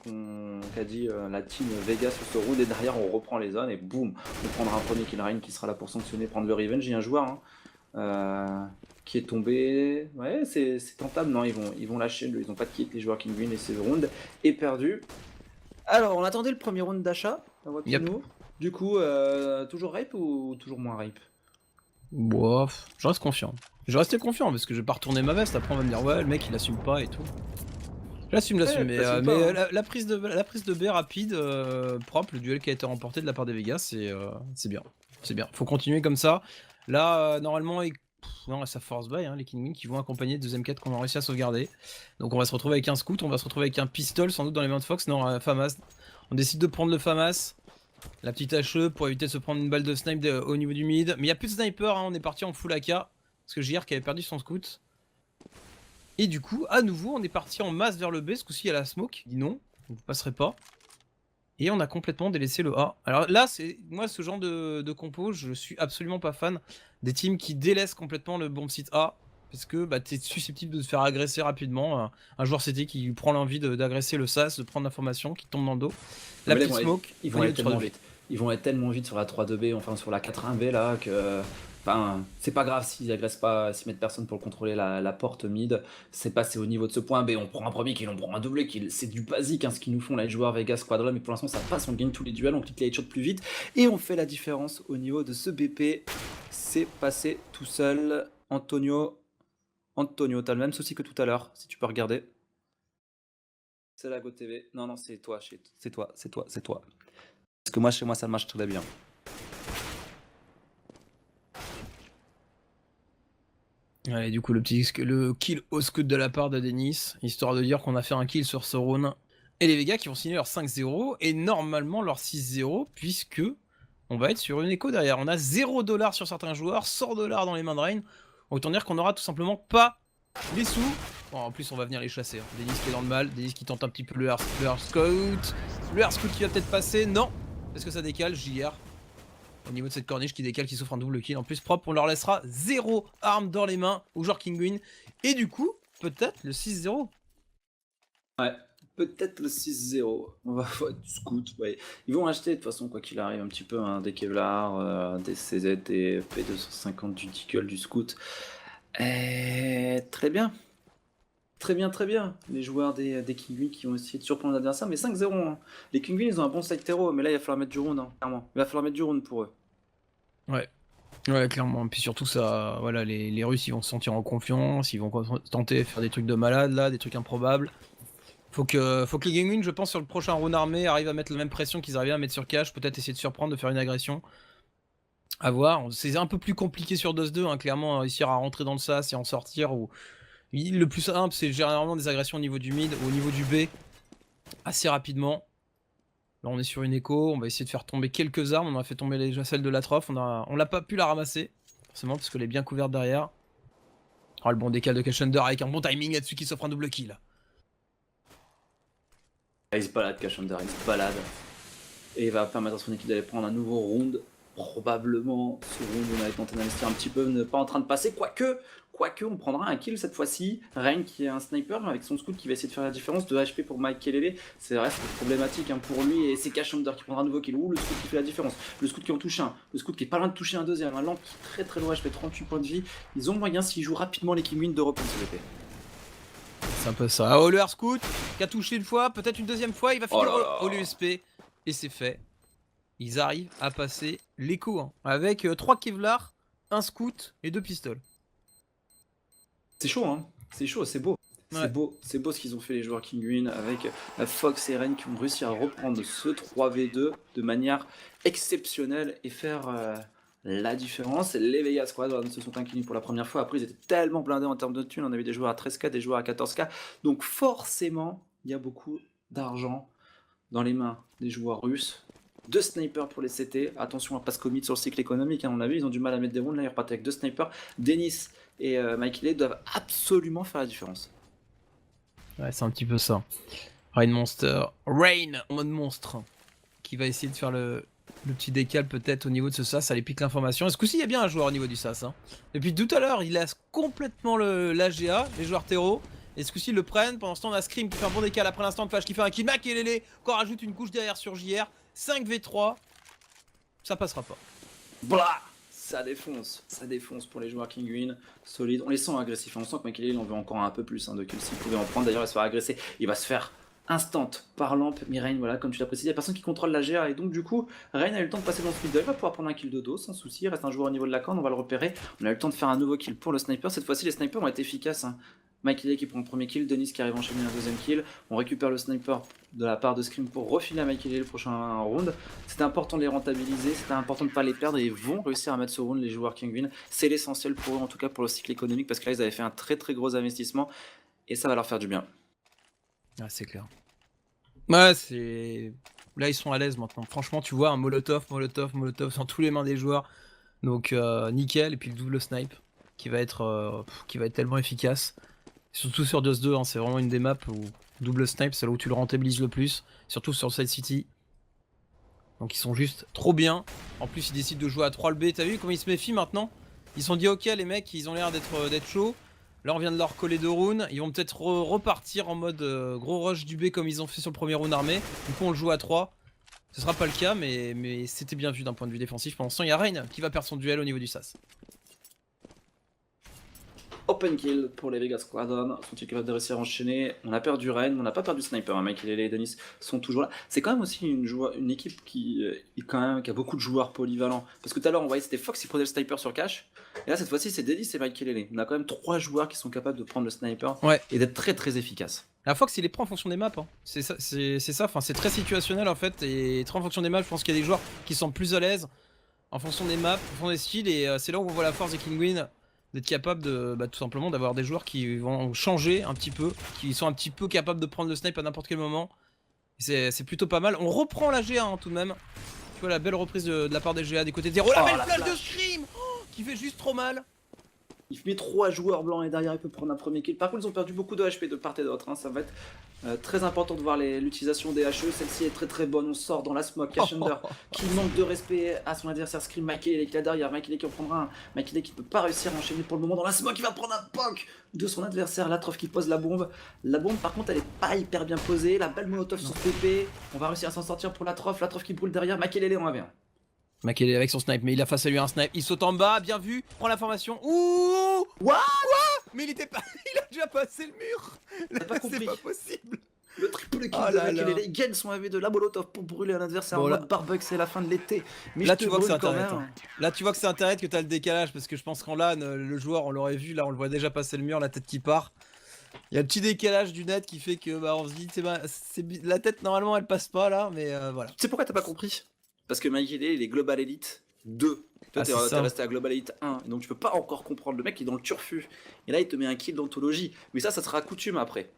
qu'a dit la team Vegas sur ce round, et derrière on reprend les zones et boum, on prendra un premier kill Rain qui sera là pour sanctionner, prendre le revenge. Il y a un joueur hein, qui est tombé. Ouais, c'est tentable. Non, ils vont lâcher. Ils ont pas de kit, les joueurs Kinguin, et ce round est perdu. Alors, on attendait le premier round d'achat. Yep. Du coup, toujours rape ou toujours moins rape? Bof, je reste confiant. Je reste confiant parce que je vais pas retourner ma veste. Après, on va me dire, ouais, le mec il assume pas et tout. J'assume, mais la prise de B rapide, propre, le duel qui a été remporté de la part des Vegas, c'est bien. C'est bien. Faut continuer comme ça. Là, normalement, non, ça force buy, hein, les Kinguin qui vont accompagner de deuxième quête qu'on a réussi à sauvegarder. Donc on va se retrouver avec un scout, on va se retrouver avec un pistol sans doute dans les mains de Fox. Non, FAMAS. On décide de prendre le FAMAS. La petite HE pour éviter de se prendre une balle de snipe au niveau du mid. Mais il n'y a plus de sniper, hein, on est parti en full AK. Parce que JR qui avait perdu son scout. Et du coup, à nouveau, on est parti en masse vers le B. Ce coup-ci, il y a la smoke. Il dit non, vous ne passerez pas. Et on a complètement délaissé le A. Alors là, c'est moi, ce genre de compo, je suis absolument pas fan des teams qui délaissent complètement le bomb site A. Parce que bah, tu es susceptible de te faire agresser rapidement. Un joueur CT qui prend l'envie d'agresser le SAS, de prendre l'information, qui tombe dans le dos. La petite smoke, ils vont être tellement vite. Ils vont être tellement vite sur la 3-2B, enfin sur la 4-1B là, que. Enfin, c'est pas grave s'ils agressent pas, s'ils mettent personne pour contrôler la porte mid. C'est passé au niveau de ce point B. On prend un premier kill, on prend un double kill. C'est du basique hein, ce qu'ils nous font là, les joueurs Vegas Squadron. Mais pour l'instant, ça passe, on gagne tous les duels, on clique les headshots plus vite. Et on fait la différence au niveau de ce BP. C'est passé tout seul. Antonio, t'as le même souci que tout à l'heure, si tu peux regarder. C'est la GoTV. Non, c'est toi, c'est toi. Parce que moi, chez moi, ça marche très bien. Allez, du coup, le kill au scout de la part de Denis, histoire de dire qu'on a fait un kill sur ce round. Et les Vegas qui vont signer leur 5-0 et normalement leur 6-0, puisque on va être sur une écho derrière. On a 0$ sur certains joueurs, 100$ dans les mains de Rain. Autant dire qu'on aura tout simplement pas les sous. Bon, en plus, on va venir les chasser. Hein. Denis qui est dans le mal, Denis qui tente un petit peu le air scout. Le air scout qui va peut-être passer. Non, parce que ça décale, JR. Au niveau de cette corniche qui décale, qui souffre un double kill. En plus, propre, on leur laissera 0 arme dans les mains aux joueurs Kinguin. Et du coup, peut-être le 6-0. Ouais, peut-être le 6-0. On va voir du scout. Ouais. Ils vont acheter de toute façon, quoi qu'il arrive, un petit peu hein, des Kevlar, des CZ, des P250, du Deagle, du scout. Très bien. Très bien. Les joueurs des Kinguin qui vont essayer de surprendre l'adversaire. Mais 5-0. Hein. Les Kinguin, ils ont un bon side terreau. Mais là, il va falloir mettre du round, hein, clairement. Il va falloir mettre du round pour eux. Ouais, clairement. Puis surtout, ça, voilà, les Russes, ils vont se sentir en confiance. Ils vont tenter de faire des trucs de malade, là, des trucs improbables. Faut que les Kinguin, je pense, sur le prochain round armé, arrivent à mettre la même pression qu'ils arrivaient à mettre sur Cash. Peut-être essayer de surprendre, de faire une agression. À voir. C'est un peu plus compliqué sur DOS 2, hein, clairement, réussir à rentrer dans le SAS et en sortir. Ou... Le plus simple, c'est généralement des agressions au niveau du mid ou au niveau du B, assez rapidement. Là, on est sur une écho, on va essayer de faire tomber quelques armes. On a fait tomber déjà celle de l'Atrof, on l'a pas pu la ramasser, forcément, parce qu'elle est bien couverte derrière. Oh, le bon décal de Cash Under avec un bon timing là-dessus qui s'offre un double kill. Il se balade, Cash Under, il se balade. et il va permettre à son équipe d'aller prendre un nouveau round. Probablement, ce round, on avait tenté d'investir un petit peu, ne pas en train de passer, quoique on prendra un kill cette fois-ci. Reign qui est un sniper avec son scout qui va essayer de faire la différence, de HP pour Mike Kelele, c'est reste problématique hein, pour lui, et c'est Cash Under qui prendra un nouveau kill, ou le scout qui fait la différence, le scout qui en touche un, le scout qui est pas loin de toucher un deuxième, un Lamp qui est très très loin, HP 38 points de vie, ils ont moyen s'ils jouent rapidement les Kinguin de reprendre ce VP. C'est un peu ça. Oh, le Air Scout qui a touché une fois, peut-être une deuxième fois, il va finir au l'USP. Et c'est fait. Ils arrivent à passer l'écho hein, avec 3 Kevlar, un Scout et 2 pistoles. C'est chaud, hein. C'est chaud, c'est beau. Ouais. C'est beau ce qu'ils ont fait les joueurs Kinguin avec Fox et Reign qui ont réussi à reprendre ce 3v2 de manière exceptionnelle et faire la différence. Les Vegas Squadron se sont inclinés pour la première fois. Après, ils étaient tellement blindés en termes de thunes. On avait des joueurs à 13K, des joueurs à 14K. Donc forcément, il y a beaucoup d'argent dans les mains des joueurs russes. 2 snipers pour les CT. Attention à pas se commit sur le cycle économique. Hein. On a vu, ils ont du mal à mettre des rounds. Là, ils repartent avec 2 snipers. Dennis et Mike Lee doivent absolument faire la différence. Ouais, c'est un petit peu ça. Rain en mode monstre, qui va essayer de faire le petit décal peut-être au niveau de ce SAS, ça les pique l'information. Est-ce que il y a bien un joueur au niveau du SAS hein. Depuis tout à l'heure, il laisse complètement l'AGA, les joueurs terreau. Est-ce que s'ils le prennent, pendant ce temps on a Scream qui fait un bon décal après l'instant de Flash qui fait un kill, Mac et Lélé, encore rajoute une couche derrière sur JR, 5v3, ça passera pas. Blah, ça défonce pour les joueurs Kinguin, solide. On les sent agressifs, on sent que Michael en veut encore un peu plus hein, de kills s'il pouvait en prendre. D'ailleurs, il va se faire agresser, il va se faire instant par Lamp, mais Reign, voilà, comme tu l'as précisé, il n'y a personne qui contrôle la GA, et donc du coup, Reign a eu le temps de passer dans ce middle, il va pouvoir prendre un kill de dos sans souci, il reste un joueur au niveau de la corne, on va le repérer, on a eu le temps de faire un nouveau kill pour le sniper, cette fois-ci les snipers ont été efficaces, hein. Mike Lee qui prend le premier kill, Denis qui arrive à enchaîner un deuxième kill, on récupère le sniper de la part de Scream pour refiler à Mike Lee le prochain round. C'était important de les rentabiliser, c'était important de ne pas les perdre et ils vont réussir à mettre ce round les joueurs Kinguin. C'est l'essentiel pour eux, en tout cas pour le cycle économique, parce que là ils avaient fait un très très gros investissement et ça va leur faire du bien. Ah, c'est clair. Ouais, c'est. Là ils sont à l'aise maintenant. Franchement, tu vois un Molotov dans tous les mains des joueurs. Donc nickel, et puis le double snipe qui va être tellement efficace. Surtout sur Dust 2, hein, c'est vraiment une des maps où double snipe, c'est là où tu le rentabilises le plus. Surtout sur Side City. Donc ils sont juste trop bien. En plus, ils décident de jouer à 3 le B. T'as vu comment ils se méfient maintenant? Ils se sont dit, ok, les mecs, ils ont l'air d'être chauds. Là, on vient de leur coller 2 rounds. Ils vont peut-être repartir en mode gros rush du B comme ils ont fait sur le premier round armé. Du coup, on le joue à 3. Ce sera pas le cas, mais c'était bien vu d'un point de vue défensif. Pendant ce temps, il y a Reign qui va perdre son duel au niveau du SAS. Open kill pour les Vegas Squadron, sont-ils capables de réussir à enchaîner? On a perdu Reign, on n'a pas perdu Sniper, hein. Mike et Lele et Denis sont toujours là. C'est quand même aussi une équipe qui a beaucoup de joueurs polyvalents. Parce que tout à l'heure on voyait c'était Fox qui prenait le sniper sur cache, et là cette fois-ci c'est Denis et Mike et Lele. On a quand même 3 joueurs qui sont capables de prendre le sniper et d'être très très efficaces. La Fox il les prend en fonction des maps, hein. C'est ça, enfin, c'est très situationnel en fait, et très en fonction des maps, je pense qu'il y a des joueurs qui sont plus à l'aise en fonction des maps, en fonction des styles, et c'est là où on voit la force des Kinguin. D'être capable de tout simplement d'avoir des joueurs qui vont changer un petit peu, qui sont un petit peu capables de prendre le snipe à n'importe quel moment. C'est plutôt pas mal. On reprend la GA hein, tout de même. Tu vois la belle reprise de la part des GA des côtés de 0. La belle flash de Scream qui fait juste trop mal. Il met 3 joueurs blancs et derrière il peut prendre un premier kill. Par contre ils ont perdu beaucoup de HP de part et d'autre, hein. Ça va être très important de voir l'utilisation des HE. Celle-ci est très très bonne, on sort dans la smoke. Cash Under qui manque de respect à son adversaire Scream. Mike Lee qui est derrière, Mike Lee qui en prendra un. Mike Lee qui ne peut pas réussir à enchaîner pour le moment dans la smoke. Il va prendre un poke de son adversaire, Latrof qui pose la bombe. La bombe par contre elle est pas hyper bien posée. La balle molotov sur PP, on va réussir à s'en sortir pour Latrof. Latrof qui brûle derrière, Mike Lee en avait un. Makele avec son snipe, mais il a face à lui un snipe, il saute en bas, bien vu, prend la formation. Ouh, What? Mais il était pas, il a déjà passé le mur. T'as pas compris? C'est pas possible. Le triple kill de Makele, il gagne son AV de la molotov pour brûler un adversaire en mode barbecue, c'est la fin de l'été. Mais là tu vois que c'est internet. Hein. Là tu vois que c'est internet, que t'as le décalage, parce que je pense qu'en LAN, le joueur on l'aurait vu, là on le voit déjà passer le mur, la tête qui part. Il y a un petit décalage du net qui fait que bah on se dit la tête normalement elle passe pas là, mais voilà. Tu sais pourquoi t'as pas compris? Parce que Mike il est Global Elite 2. Toi t'es resté à Global Elite 1, donc tu peux pas encore comprendre. Le mec il est dans le turfu. Et là il te met un kill d'anthologie. Mais ça sera coutume après.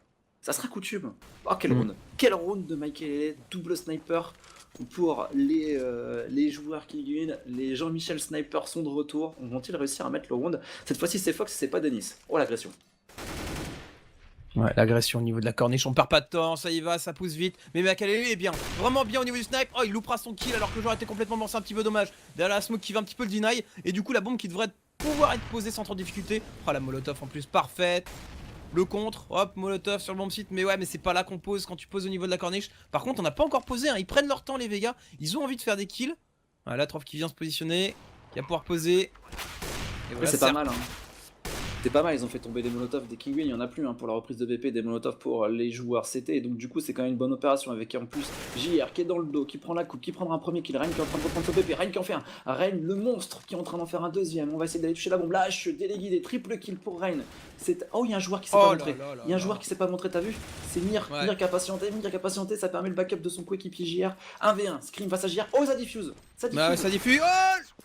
Ça sera coutume. Oh quel round. Quel round de Mike Lele, double sniper pour les joueurs Kinguin. Les Jean-Michel Sniper sont de retour. Vont-ils réussir à mettre le round? Cette fois-ci c'est Fox et c'est pas Denis. Oh l'agression. Ouais, l'agression au niveau de la corniche, on perd pas de temps, ça y va, ça pousse vite. Mais Makalele est bien, vraiment bien au niveau du snipe. Oh, il loupera son kill alors que j'aurais été complètement mort, c'est un petit peu dommage. Derrière la smoke qui va un petit peu le deny. Et du coup, la bombe qui devrait pouvoir être posée sans trop de difficulté. Oh, la molotov en plus, parfaite. Le contre, hop, molotov sur le bomb site. Mais ouais, mais c'est pas là qu'on pose quand tu poses au niveau de la corniche. Par contre, on n'a pas encore posé, hein. Ils prennent leur temps, les Vegas. Ils ont envie de faire des kills. Voilà, Trof qui vient se positionner, qui va pouvoir poser. Et voilà, c'est pas mal, hein. C'est pas mal, ils ont fait tomber des molotovs des Kinguin, il y en a plus hein, pour la reprise de BP, des molotovs pour les joueurs CT, donc du coup c'est quand même une bonne opération avec en plus JR qui est dans le dos, qui prend la coupe, qui prendra un premier kill, Rein qui est en train de reprendre son BP, Rein qui en fait un, Rein le monstre qui est en train d'en faire un deuxième, on va essayer d'aller toucher la bombe, lâche, délégué, triple kill pour Rein. Oh, il y a un joueur qui s'est pas montré, il y a un joueur qui s'est pas montré, t'as vu? C'est Mir, ouais. Mir qui a patienté, ça permet le backup de son coéquipier JR, 1v1, Scream face à JR, oh ça diffuse, Bah ouais, ça diffuse, oh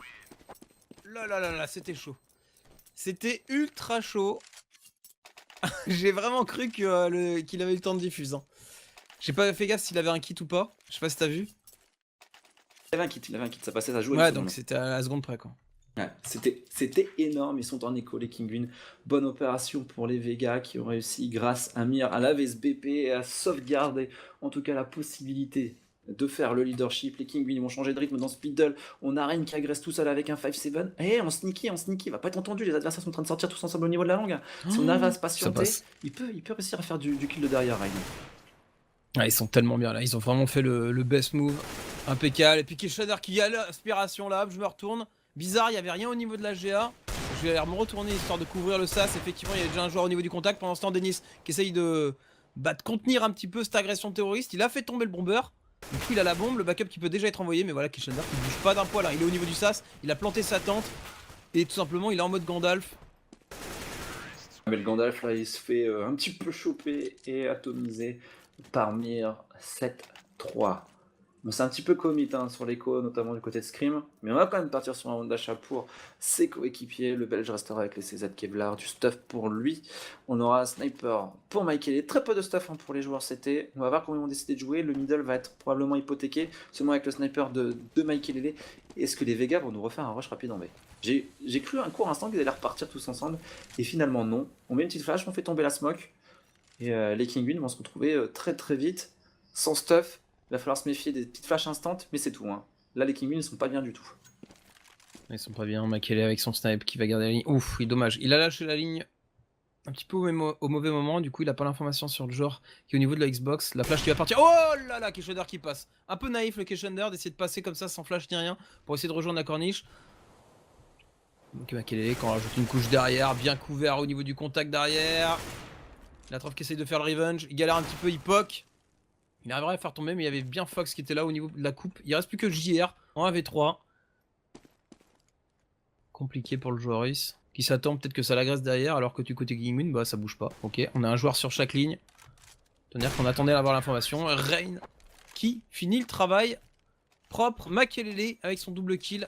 là là là là, c'était chaud. C'était ultra chaud. J'ai vraiment cru qu'il avait eu le temps de diffuser. Hein. J'ai pas fait gaffe s'il avait un kit ou pas. Je sais pas si t'as vu. Il avait un kit, ça passait, ça jouait. Ouais, donc c'était à la seconde près quoi. Ouais, c'était énorme, ils sont en écho les Kinguin. Bonne opération pour les Vegas qui ont réussi grâce à Mir à laver ce BP et à sauvegarder en tout cas la possibilité de faire le leadership. Les Kinguin vont changer de rythme dans ce middle. On a Rein qui agresse tout seul avec un 5-7. En sneaky, il va pas être entendu. Les adversaires sont en train de sortir tous ensemble au niveau de la langue. Si on arrive à se patienter, il peut réussir à faire du kill de derrière Rein. Ah, ils sont tellement bien là, ils ont vraiment fait le best move. Impeccable. Et puis Kishader qui a l'aspiration là, je me retourne. Bizarre, il n'y avait rien au niveau de la GA. Je vais aller me retourner histoire de couvrir le sas. Effectivement, il y a déjà un joueur au niveau du contact. Pendant ce temps, Denis qui essaye de contenir un petit peu cette agression terroriste. Il a fait tomber le bomber. Du coup, il a la bombe, le backup qui peut déjà être envoyé. Mais voilà, Kishader qui ne bouge pas d'un poil. Hein. Il est au niveau du sas. Il a planté sa tente. Et tout simplement, il est en mode Gandalf. Mais le Gandalf là, il se fait un petit peu choper et atomiser par Mir 7-3. Bon, c'est un petit peu commit hein, sur l'écho, notamment du côté de Scream, mais on va quand même partir sur un round d'achat pour ses coéquipiers. Le Belge restera avec les CZ Kevlar, du stuff pour lui. On aura un sniper pour Michael, très peu de stuff hein, pour les joueurs CT. On va voir comment ils vont décider de jouer. Le middle va être probablement hypothéqué, seulement avec le sniper de Michael. Est-ce que les Vegas vont nous refaire un rush rapide en B? J'ai cru un court instant qu'ils allaient repartir tous ensemble, et finalement non. On met une petite flash, on fait tomber la smoke, et les Kinguin vont se retrouver très très vite, sans stuff. Il va falloir se méfier des petites flashs instantes, mais c'est tout. Hein. Là, les Kinguin ne sont pas bien du tout. Ils sont pas bien. Makele avec son snipe qui va garder la ligne. Ouf, oui, dommage. Il a lâché la ligne un petit peu au mauvais moment. Du coup, il a pas l'information sur le joueur qui est au niveau de la Xbox. La flash qui va partir. Oh là là, Keshander qui passe. Un peu naïf le Keshander d'essayer de passer comme ça sans flash ni rien pour essayer de rejoindre la corniche. Donc Makele quand on rajoute une couche derrière, bien couvert au niveau du contact derrière. La Trof qui essaye de faire le revenge. Il galère un petit peu, il poke. Il arriverait à faire tomber, mais il y avait bien Fox qui était là au niveau de la coupe. Il reste plus que JR en 1v3. Compliqué pour le joueur russe. Qui s'attend peut-être que ça l'agresse derrière, alors que du côté Gingmin, bah ça bouge pas. Ok, on a un joueur sur chaque ligne. C'est-à-dire qu'on attendait à avoir l'information. Rein qui finit le travail propre. Makelele avec son double kill.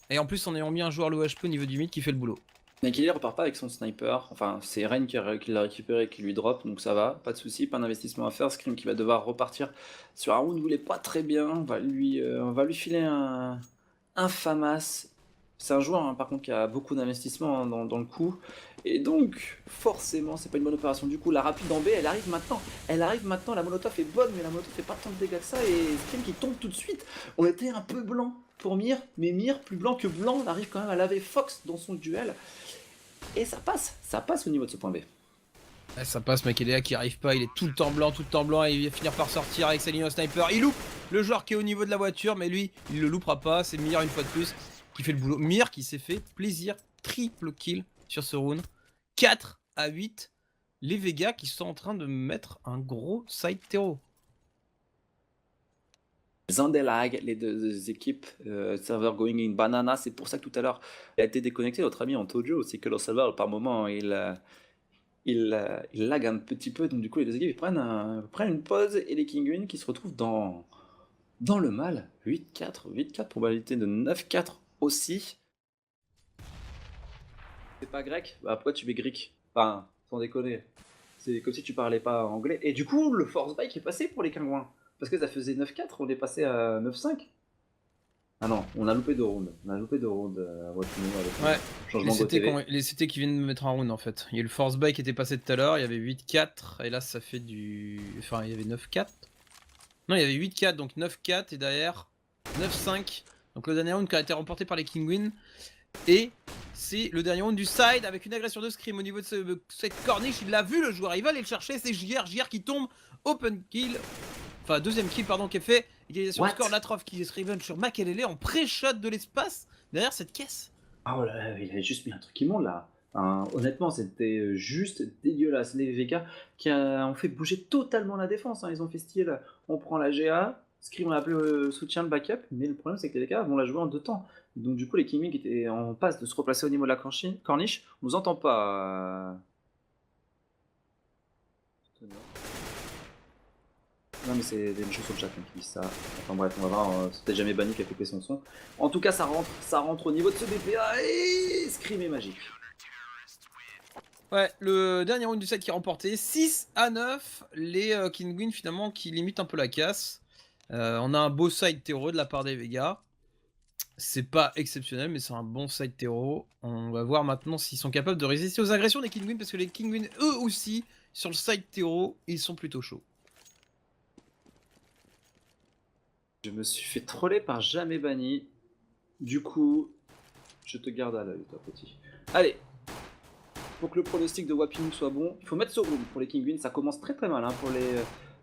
Et en plus, en ayant mis un joueur low HP au niveau du mid qui fait le boulot. Makelele repart pas avec son sniper, enfin c'est Rein qui l'a récupéré et qui lui drop, donc ça va, pas de souci, pas d'investissement à faire. Scream qui va devoir repartir sur un round où il est pas très bien, on va lui filer un FAMAS. C'est un joueur hein, par contre qui a beaucoup d'investissement hein, dans le coup, et donc forcément c'est pas une bonne opération. Du coup la rapide en B elle arrive maintenant, la molotov est bonne mais la molotov fait pas tant de dégâts que ça, et Scream qui tombe tout de suite. On était un peu blanc pour Mir, mais Mir plus blanc que blanc, on arrive quand même à laver Fox dans son duel. Et ça passe au niveau de ce point B. Ouais, ça passe, Makelele qui arrive pas, il est tout le temps blanc, et il va finir par sortir avec sa ligne au sniper. Il loupe le joueur qui est au niveau de la voiture, mais lui, il le loupera pas. C'est Mir une fois de plus qui fait le boulot. Mir qui s'est fait plaisir, triple kill sur ce round. 4-8. Les Vegas qui sont en train de mettre un gros side terreau. Zandelag, les deux équipes, serveur going in banana, c'est pour ça que tout à l'heure il a été déconnecté. Notre ami Antojo, c'est que le serveur par moment il lag un petit peu, donc du coup les deux équipes prennent une pause et les Kinguin qui se retrouvent dans le mal. 8-4, probabilité de 9-4 aussi. C'est pas grec? Bah pourquoi tu mets grec? Enfin, sans déconner. C'est comme si tu parlais pas anglais. Et du coup, le force bike est passé pour les Kinguins. Parce que ça faisait 9-4, on est passé à 9-5. Ah non, on a loupé 2 rounds. On a loupé 2 rounds à Wapino avec Ouais, le changement de TV. les CT qui viennent de mettre un round en fait. Il y a eu le force buy qui était passé tout à l'heure, il y avait 8-4, et là ça fait du... Enfin, il y avait 9-4. Non, il y avait 8-4, donc 9-4, et derrière 9-5. Donc le dernier round qui a été remporté par les Kinguin. Et c'est le dernier round du side avec une agression de scrim au niveau de cette corniche. Il l'a vu le joueur, il va aller le chercher, c'est JR qui tombe, open kill. Enfin, deuxième kill, pardon, qui est fait. Égalisation de score de Latrof qui se revenge sur Makelele en pré-shot de l'espace derrière cette caisse. Ah oh là, il avait juste mis un truc immonde là. Honnêtement, c'était juste dégueulasse. Les VK qui ont fait bouger totalement la défense. Hein. Ils ont fait style, on prend la GA, Scream a appelé le soutien, le backup, mais le problème c'est que les VK vont la jouer en 2 temps. Donc du coup, les Kimi qui étaient en passe de se replacer au niveau de la corniche, on vous entend pas. Non mais c'est des choses sur le chat qui disent ça. Enfin bref, on va voir, c'est peut-être jamais Banni qui a coupé son son. En tout cas, ça rentre au niveau de ce DPA et Scream est magique. Ouais, le dernier round du set qui est remporté, 6-9, les Kinguin finalement qui limitent un peu la casse. On a un beau side terreau de la part des Vega. C'est pas exceptionnel, mais c'est un bon side terreau. On va voir maintenant s'ils sont capables de résister aux agressions des Kinguin, parce que les Kinguin, eux aussi, sur le side terreau, ils sont plutôt chauds. Je me suis fait troller par jamais Banni. Du coup, je te garde à l'œil, toi petit. Allez, pour que le pronostic de Wapinu soit bon, il faut mettre ce room pour les Kinguin. Ça commence très très mal hein, pour les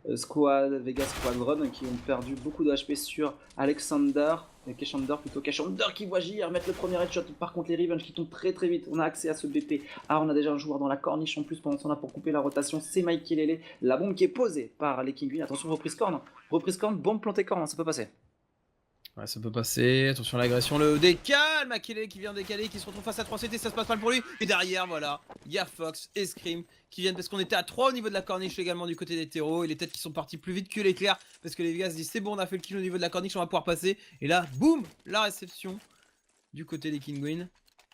Vegas Squadron qui ont perdu beaucoup de HP sur Alexander. Keshander plutôt. Keshander qui voit JR mettre le premier headshot. Par contre, les Revenge qui tombent très très vite. On a accès à ce BP. Ah, on a déjà un joueur dans la corniche en plus pendant ce temps-là pour couper la rotation. C'est Makelele. La bombe qui est posée par les Kinguin. Attention, reprise corne. Reprise corne, bombe plantée corne, ça peut passer. Ouais, ça peut passer. Attention à l'agression, le décale. Makelele qui vient décaler, qui se retrouve face à 3 CT, ça se passe mal pour lui. Et derrière, voilà, il y a Fox et Scream qui viennent parce qu'on était à 3 au niveau de la corniche également du côté des terreaux. Et les têtes qui sont partis plus vite que l'éclair parce que les gars se disent c'est bon, on a fait le kill au niveau de la corniche, on va pouvoir passer. Et là, boum, la réception du côté des Kinguin.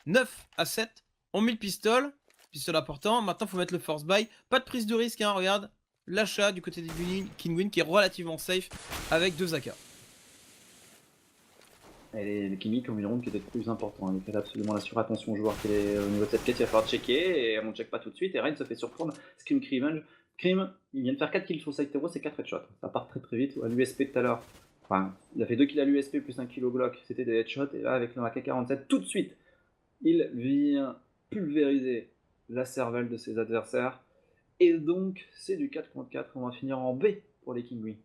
9-7. On met le pistol. Pistol important. Maintenant, faut mettre le force buy. Pas de prise de risque, hein, regarde. L'achat du côté des Kinguin qui est relativement safe avec 2 AK. Et les Kimi qui ont une ronde qui était plus important. Il fait absolument la surattention au joueur qui est au niveau de cette quête. Il va falloir checker et on ne check pas tout de suite. Et Rain se fait surprendre. Scream Revenge. Scream, il vient de faire 4 kills sur Side Terror, c'est 4 headshots. Ça part très très vite. À l'USP tout à l'heure. Enfin, il a fait 2 kills à l'USP plus 1 kill au Glock. C'était des headshots. Et là, avec le AK-47, tout de suite, il vient pulvériser la cervelle de ses adversaires. Et donc, c'est du 4 contre 4. On va finir en B pour les Kinguin.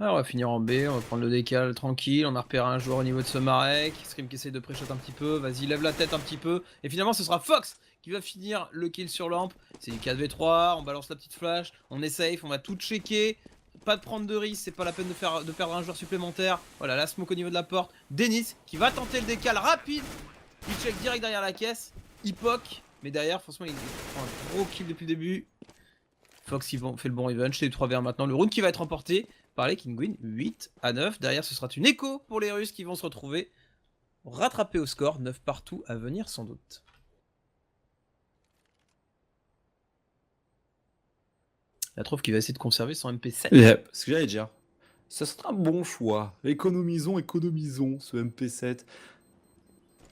Alors on va finir en B, on va prendre le décal tranquille, on a repéré un joueur au niveau de ce Marek, Scream qui essaie de pré-shot un petit peu, vas-y lève la tête un petit peu, et finalement ce sera Fox qui va finir le kill sur lampe, c'est du 4v3, on balance la petite flash, on est safe, on va tout checker, pas de prendre de risque, c'est pas la peine de perdre un joueur supplémentaire, voilà la smoke au niveau de la porte, Denis qui va tenter le décal rapide, il check direct derrière la caisse, il poke, mais derrière franchement il prend un gros kill depuis le début, Fox il fait le bon revenge, c'est du 3v1 maintenant, le round qui va être remporté par les Kinguin, 8-9. Derrière, ce sera une écho pour les Russes qui vont se retrouver rattrapés au score. 9 partout à venir sans doute. La trouve qui va essayer de conserver son MP7. Yeah, ce que j'allais dire. Ce sera un bon choix. Économisons ce MP7.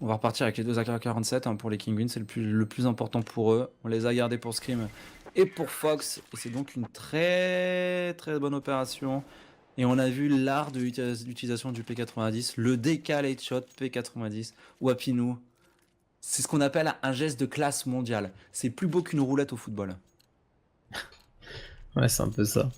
On va repartir avec les 2 AK-47 hein, pour les Kinguin, c'est le plus important pour eux. On les a gardés pour Scream et pour Fox. Et c'est donc une très très bonne opération. Et on a vu l'art de l'utilisation du P90, le décal headshot P90. Wapinu, c'est ce qu'on appelle un geste de classe mondiale. C'est plus beau qu'une roulette au football. Ouais, c'est un peu ça.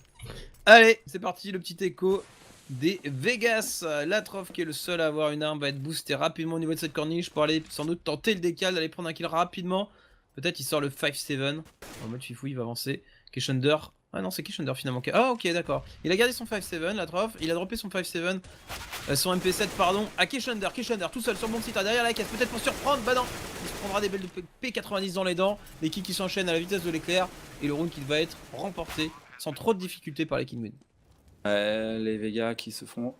Allez, c'est parti, le petit écho des Vegas. Latrof qui est le seul à avoir une arme va être boosté rapidement au niveau de cette corniche pour aller sans doute tenter le décal, d'aller prendre un kill rapidement. Peut-être il sort le 5-7. En mode fifou, il va avancer. Keshander. Ah non, c'est Keshander finalement. Ah ok, d'accord. Il a gardé son 5-7, Latrof. Il a droppé son 5-7. Son MP7, pardon. À Keshander. Keshander tout seul sur mon site derrière la caisse. Peut-être pour surprendre. Bah non. Il se prendra des belles de P90 dans les dents. Les kicks qui s'enchaînent à la vitesse de l'éclair. Et le round qui va être remporté sans trop de difficultés par les Kinguin. Les Vegas qui se font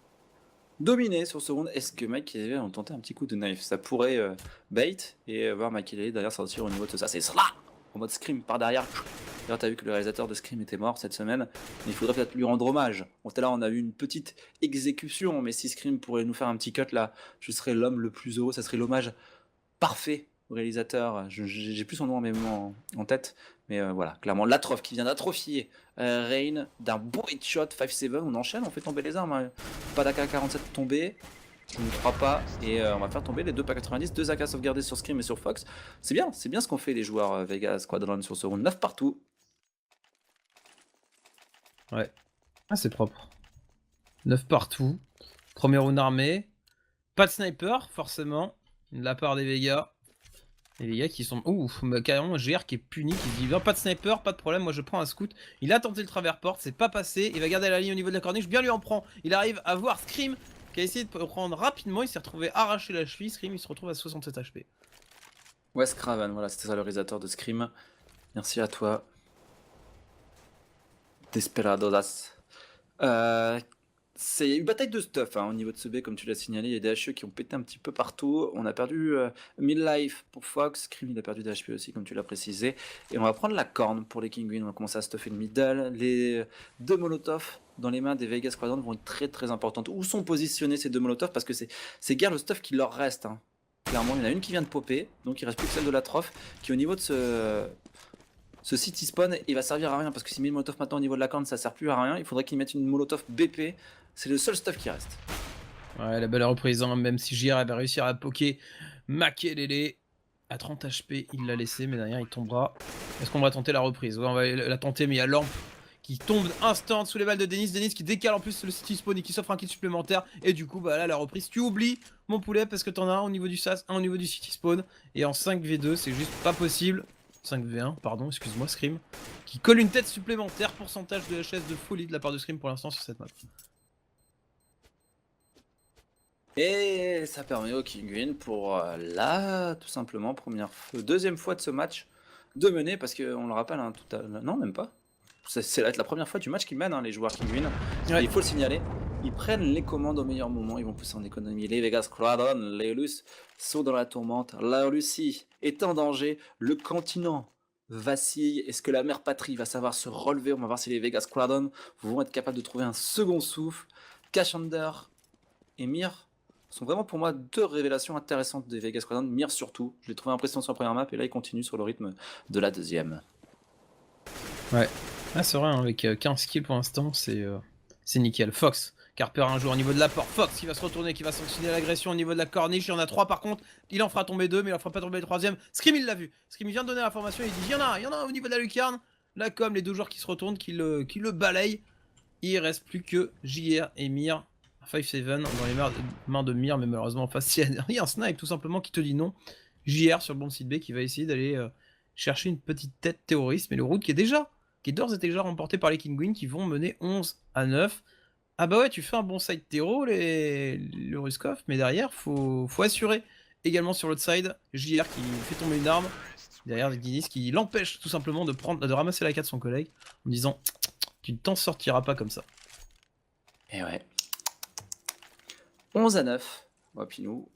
dominer sur ce round. Est-ce que Makelele va tenter un petit coup de knife? Ça pourrait bait et voir Makelele derrière sortir au niveau de ça. C'est cela en mode Scream par derrière. D'ailleurs, t'as vu que le réalisateur de Scream était mort cette semaine, mais il faudrait peut-être lui rendre hommage. Bon, tout à l'heure, on a eu une petite exécution, mais si Scream pourrait nous faire un petit cut là, je serais l'homme le plus heureux, ça serait l'hommage parfait au réalisateur. J'ai plus son nom même en tête, mais voilà, clairement, l'Atrof qui vient d'atrophier Rain d'un beau headshot 5-7. On enchaîne, on fait tomber les armes. Hein. Pas d'AK-47 tombé, je ne crois pas, et on va faire tomber les deux PAK-90, 2 AK sauvegardés sur Scream et sur Fox. C'est bien ce qu'ont fait les joueurs Vegas Squadron sur ce round, 9 partout. Ouais. Ah, c'est propre. 9 partout. Premier round armé. Pas de sniper, forcément, de la part des Vegas. Et les gars qui sont... Ouf, bah, carrément GR qui est puni, qui se dit pas de sniper, pas de problème, moi je prends un scout. Il a tenté le travers porte, c'est pas passé, il va garder la ligne au niveau de la corniche, bien lui en prend. Il arrive à voir Scream, qui a essayé de prendre rapidement, il s'est retrouvé arraché la cheville, Scream il se retrouve à 67 HP. Wes Craven, voilà, c'était ça le réalisateur de Scream. Merci à toi. Desperados. C'est une bataille de stuff hein, au niveau de ce B, comme tu l'as signalé. Il y a des HE qui ont pété un petit peu partout. On a perdu Midlife pour Fox. Scream, il a perdu des HP aussi, comme tu l'as précisé. Et on va prendre la corne pour les Kinguin. On va commencer à stuffer le middle. Les deux Molotov dans les mains des Vegas Squadron vont être très très importantes. Où sont positionnés ces deux Molotov? Parce que c'est guère le stuff qui leur reste. Hein. Clairement, il y en a une qui vient de popper. Donc il reste plus que celle de la Troph qui, au niveau de ce city spawn, il va servir à rien parce que s'il met une molotov maintenant au niveau de la corne, ça sert plus à rien. Il faudrait qu'il mette une molotov BP. C'est le seul stuff qui reste. Ouais, la belle reprise, hein, même si JR avait réussi à poker Makelele à 30 HP, il l'a laissé, mais derrière il tombera. Est-ce qu'on va tenter la reprise? Ouais, on va la tenter, mais il y a Lamp qui tombe instant sous les balles de Denis. Denis qui décale en plus le city spawn et qui s'offre un kill supplémentaire. Et du coup, bah là, la reprise, tu oublies mon poulet parce que t'en as un au niveau du SAS, un au niveau du city spawn. Et en 5v2, c'est juste pas possible. 5v1, pardon, excuse-moi, Scream, qui colle une tête supplémentaire, pourcentage de HS de folie de la part de Scream pour l'instant sur cette map. Et ça permet au Kinguin pour là, tout simplement, deuxième fois de ce match, de mener, parce qu'on le rappelle, hein, non même pas, c'est la première fois du match qu'ils mènent, hein, les joueurs Kinguin, ouais. Il faut le signaler, ils prennent les commandes au meilleur moment, ils vont pousser en économie, les Vegas Squadron, les Russes sont dans la tourmente, la Russie est en danger, le continent vacille, est-ce que la mère patrie va savoir se relever? On va voir si les Vegas Squadron vont être capables de trouver un second souffle. Kashander et Mir sont vraiment pour moi deux révélations intéressantes des Vegas Squadron. Mir surtout, je l'ai trouvé impressionnant sur la première map et là il continue sur le rythme de la deuxième. Ouais, ah, c'est vrai, hein, avec 15 kills pour l'instant, c'est nickel. Fox, Carper un jour au niveau de la porte, Fox qui va se retourner, qui va sanctionner l'agression au niveau de la corniche, il y en a 3 par contre, il en fera tomber 2 mais il en fera pas tomber le troisième. Scream il l'a vu, Scream il vient de donner l'information, il dit il y en a un au niveau de la lucarne, là comme les deux joueurs qui se retournent, qui le balayent, il reste plus que JR et Mir. 5-7 dans les mains de Mir, mais malheureusement face il y a un snipe tout simplement qui te dit non. JR sur le bon site B qui va essayer d'aller chercher une petite tête terroriste, mais le route qui est d'ores et déjà remporté par les Kinguin qui vont mener 11-9. Ah bah ouais, tu fais un bon side terreau le Ruskov, mais derrière faut assurer également sur l'autre side. JR qui fait tomber une arme derrière Guinness qui l'empêche tout simplement de ramasser la 4 de son collègue en disant tu ne t'en sortiras pas comme ça. Et ouais. 11-9, Wapinou.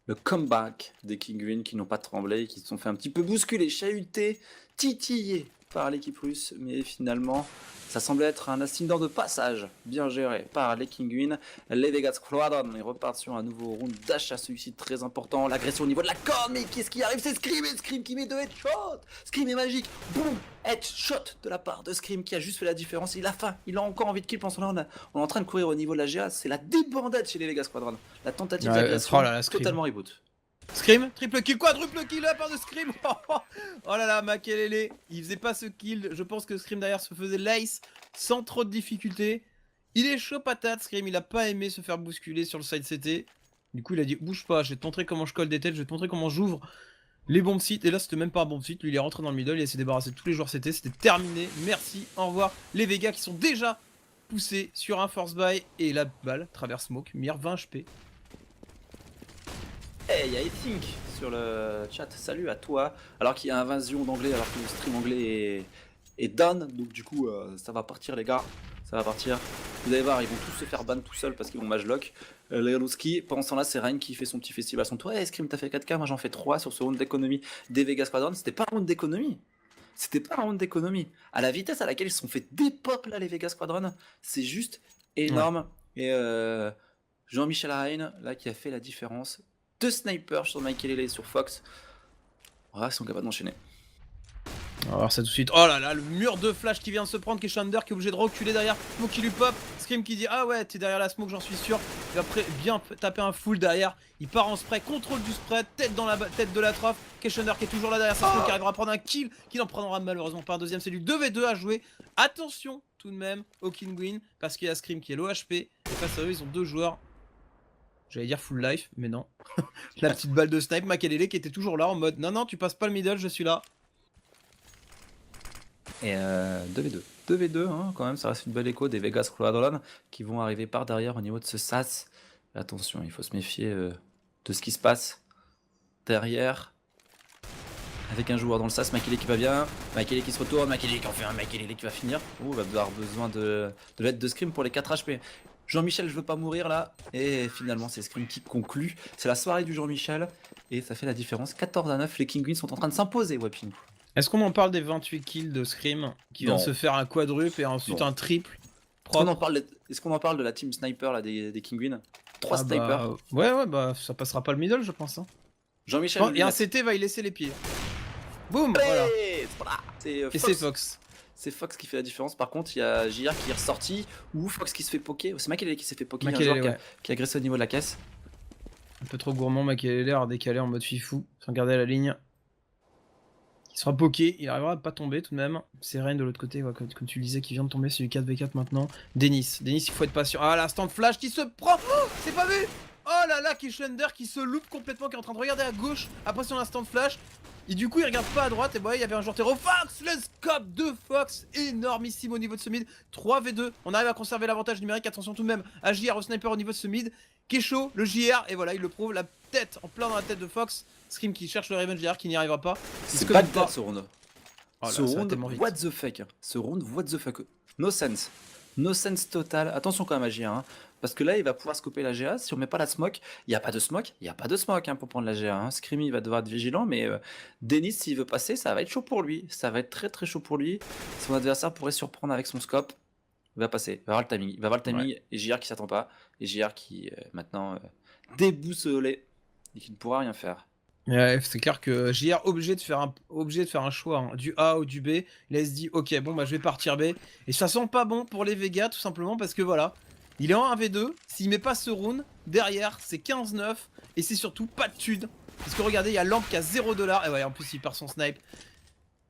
Le comeback des Kinguin qui n'ont pas tremblé, qui se sont fait un petit peu bousculer, chahuter, titiller par l'équipe russe, mais finalement ça semblait être un incident de passage bien géré par les Kinguin. Les Vegas Squadron, ils repartent sur un nouveau round d'achat, celui-ci très important, l'agression au niveau de la corne, mais qu'est-ce qui arrive? C'est Scream, et Scream qui met 2 headshots. Scream est magique, boum, headshot de la part de Scream qui a juste fait la différence, il a faim, il a encore envie de kill pendant ce round, on est en train de courir au niveau de la GA, c'est la débandade chez les Vegas Squadron, la tentative d'agression totalement reboot. Scream, triple kill, quadruple kill de la part de Scream. Oh là là, Makelele, il faisait pas ce kill. Je pense que Scream derrière se faisait l'ace sans trop de difficultés. Il est chaud patate, Scream, il a pas aimé se faire bousculer sur le side CT. Du coup, il a dit bouge pas, je vais te montrer comment je colle des têtes, je vais te montrer comment j'ouvre les bombes sites. Et là, c'était même pas un bomb site, lui il est rentré dans le middle, il s'est débarrassé de tous les joueurs CT, c'était terminé. Merci, au revoir. Les Vegas qui sont déjà poussés sur un force buy et la balle traverse smoke, Mir 20 HP. Hey, il y a Ethink sur le chat, salut à toi. Alors qu'il y a invasion d'anglais, alors que le stream anglais est down, donc du coup ça va partir les gars, ça va partir. Vous allez voir, ils vont tous se faire ban tout seuls parce qu'ils vont magelock. Les Ruski, pendant ce temps-là, c'est Rain qui fait son petit festival à son tour. Hey, Scream, t'as fait 4K, moi j'en fais 3 sur ce round d'économie des Vegas Squadron. C'était pas un round d'économie, C'était pas un round d'économie. À la vitesse à laquelle ils se sont fait dépop là les Vegas Squadron, c'est juste énorme. Et Jean-Michel Hein, là qui a fait la différence. 2 snipers sur Michael et sur Fox. Voilà, ils sont capables d'enchaîner. On va voir ça tout de suite. Oh là là, le mur de flash qui vient de se prendre, qui est Shander, qui est obligé de reculer derrière. Smoke qui lui pop. Scream qui dit ah ouais, t'es derrière la smoke, j'en suis sûr. Il va bien taper un full derrière. Il part en spray, contrôle du spray, tête dans la tête de la troph. Shander qui est toujours là derrière sa smoke, qui arrivera à prendre un kill, qui n'en prendra malheureusement pas un deuxième. C'est du 2v2 à jouer. Attention tout de même au Kinguin, parce qu'il y a Scream qui est low HP. Et face à eux, ils ont 2 joueurs. J'allais dire full life, mais non. La petite balle de snipe, Makelele qui était toujours là en mode non, tu passes pas le middle, je suis là. Et 2v2. 2v2, hein, quand même, ça reste une belle écho des Vegas Squadron qui vont arriver par derrière au niveau de ce SAS. Attention, il faut se méfier de ce qui se passe derrière. Avec un joueur dans le SAS, Makelele qui va bien, Makelele qui se retourne, Makelele qui en fait un, Makelele qui va finir. Oh, va avoir besoin de l'aide de Scream pour les 4 HP. Jean-Michel, je veux pas mourir là. Et finalement, c'est Scream qui conclut. C'est la soirée du Jean-Michel. Et ça fait la différence. 14-9, les Kinguins sont en train de s'imposer, Wapping. Est-ce qu'on en parle des 28 kills de Scream qui vient de se faire un quadruple et ensuite un triple? Est-ce qu'on en parle de la team sniper là, des Kinguins? 3 snipers. Ouais, bah ça passera pas le middle, je pense. Hein. Jean-Michel. Et un CT va y laisser les pieds. Boum, voilà. Et c'est Fox. C'est Fox qui fait la différence. Par contre, il y a JR qui est ressorti. Ou Fox qui se fait poker. C'est Makelele qui s'est fait poker. Qui a agressé au niveau de la caisse. Un peu trop gourmand, Makelele a redécalé en mode fifou, sans garder la ligne. Il sera poké, il arrivera à pas tomber tout de même. C'est Rain de l'autre côté, ouais, comme tu le disais, qui vient de tomber, c'est du 4v4 maintenant. Denis, il faut être patient. Ah, l'instant flash qui se prend. Oh, c'est pas vu. Oh là là, Shander qui se loupe complètement, qui est en train de regarder à gauche après son instant flash. Et du coup, il regarde pas à droite. Et ouais, il y avait un joueur terreau. Fox, le scope de Fox, énormissime au niveau de ce mid. 3v2. On arrive à conserver l'avantage numérique. Attention tout de même à JR au sniper au niveau de ce mid. Kesho, le JR. Et voilà, il le prouve. La tête en plein dans la tête de Fox. Scream qui cherche le Raven JR qui n'y arrivera pas. C'est pas de ce round. Oh là, ce round, what the fuck. Ce round, what the fuck. No sense. No sense total. Attention quand même à JR. Hein. Parce que là, il va pouvoir scoper la GA. Si on met pas la smoke, il n'y a pas de smoke. Il n'y a pas de smoke hein, pour prendre la GA. Hein. Screamy va devoir être vigilant. Mais Denis, s'il veut passer, ça va être chaud pour lui. Ça va être très très chaud pour lui. Son adversaire pourrait surprendre avec son scope. Il va passer. Il va avoir le timing. Il va avoir le timing. Ouais. Et JR qui s'attend pas. Et JR qui maintenant déboussolé. Et qui ne pourra rien faire. Ouais, c'est clair que JR obligé de faire un choix hein, du A ou du B. Il se dit ok bon bah je vais partir B. Et ça sent pas bon pour les Vegas tout simplement parce que voilà. Il est en 1v2, s'il met pas ce round, derrière c'est 15-9 et c'est surtout pas de thunes. Parce que regardez, il y a Lamp qui a 0$, et ouais en plus il perd son snipe.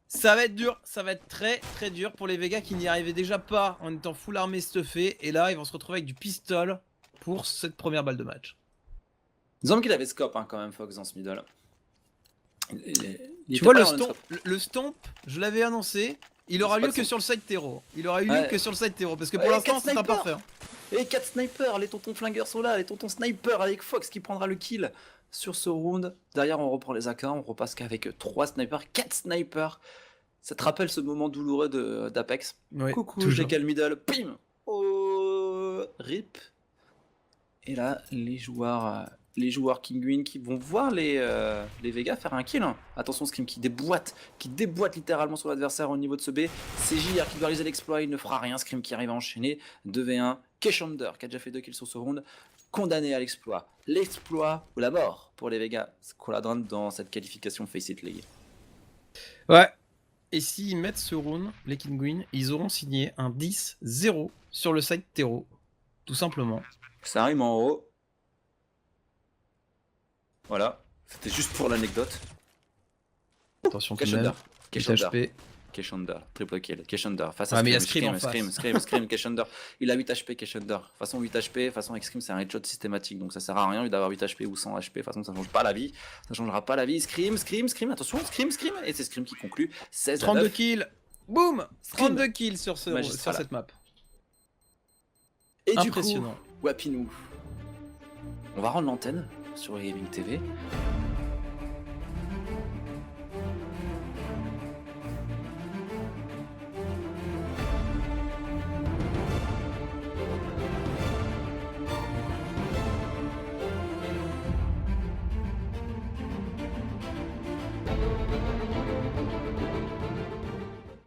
Ça va être dur, ça va être très très dur pour les Vegas qui n'y arrivaient déjà pas en étant full armé stuffé. Et là ils vont se retrouver avec du pistol pour cette première balle de match. Disons qu'il avait scope hein, quand même Fox dans ce middle. Tu vois le stomp, je l'avais annoncé, il aura lieu que sur le side terreau. Il aura eu lieu que sur le side terreau parce que pour l'instant c'est imparfait. Et 4 snipers, les tontons flingueurs sont là, les tontons snipers avec Fox qui prendra le kill sur ce round. Derrière on reprend les AK, on repasse qu'avec 3 snipers, 4 snipers. Ça te rappelle ce moment douloureux d'Apex. Oui, coucou, j'ai quel middle, pim. Oh, rip. Et là les joueurs Kinguin qui vont voir les Vegas faire un kill. Hein. Attention Scream qui déboîte littéralement sur l'adversaire au niveau de ce B. C'est JR qui doit réaliser l'exploit, il ne fera rien. Scream qui arrive à enchaîner 2v1. Shander qui a déjà fait 2 kills sur ce round, condamné à l'exploit. L'exploit ou la mort pour les Vegas Squadron dans cette qualification Face It League. Ouais. Et s'ils mettent ce round, les Kinguin, ils auront signé un 10-0 sur le side terreau. Tout simplement. Ça arrive en haut. Voilà, c'était juste pour l'anecdote. Attention tout de même. Shander, triple kill. Shander face à Scream, Shander. Il a 8 HP, Shander. De toute façon, 8 HP, de toute façon, avec Scream, c'est un headshot systématique. Donc ça sert à rien d'avoir 8 HP ou 100 HP. De toute façon, ça change pas la vie. Ça changera pas la vie. Scream. Attention, Scream. Et c'est Scream qui conclut. 16 à 9. 32 kills. Boum 32 kills sur cette map. Et impressionnant. Du coup, Wapinou. On va rendre l'antenne sur Gaming TV.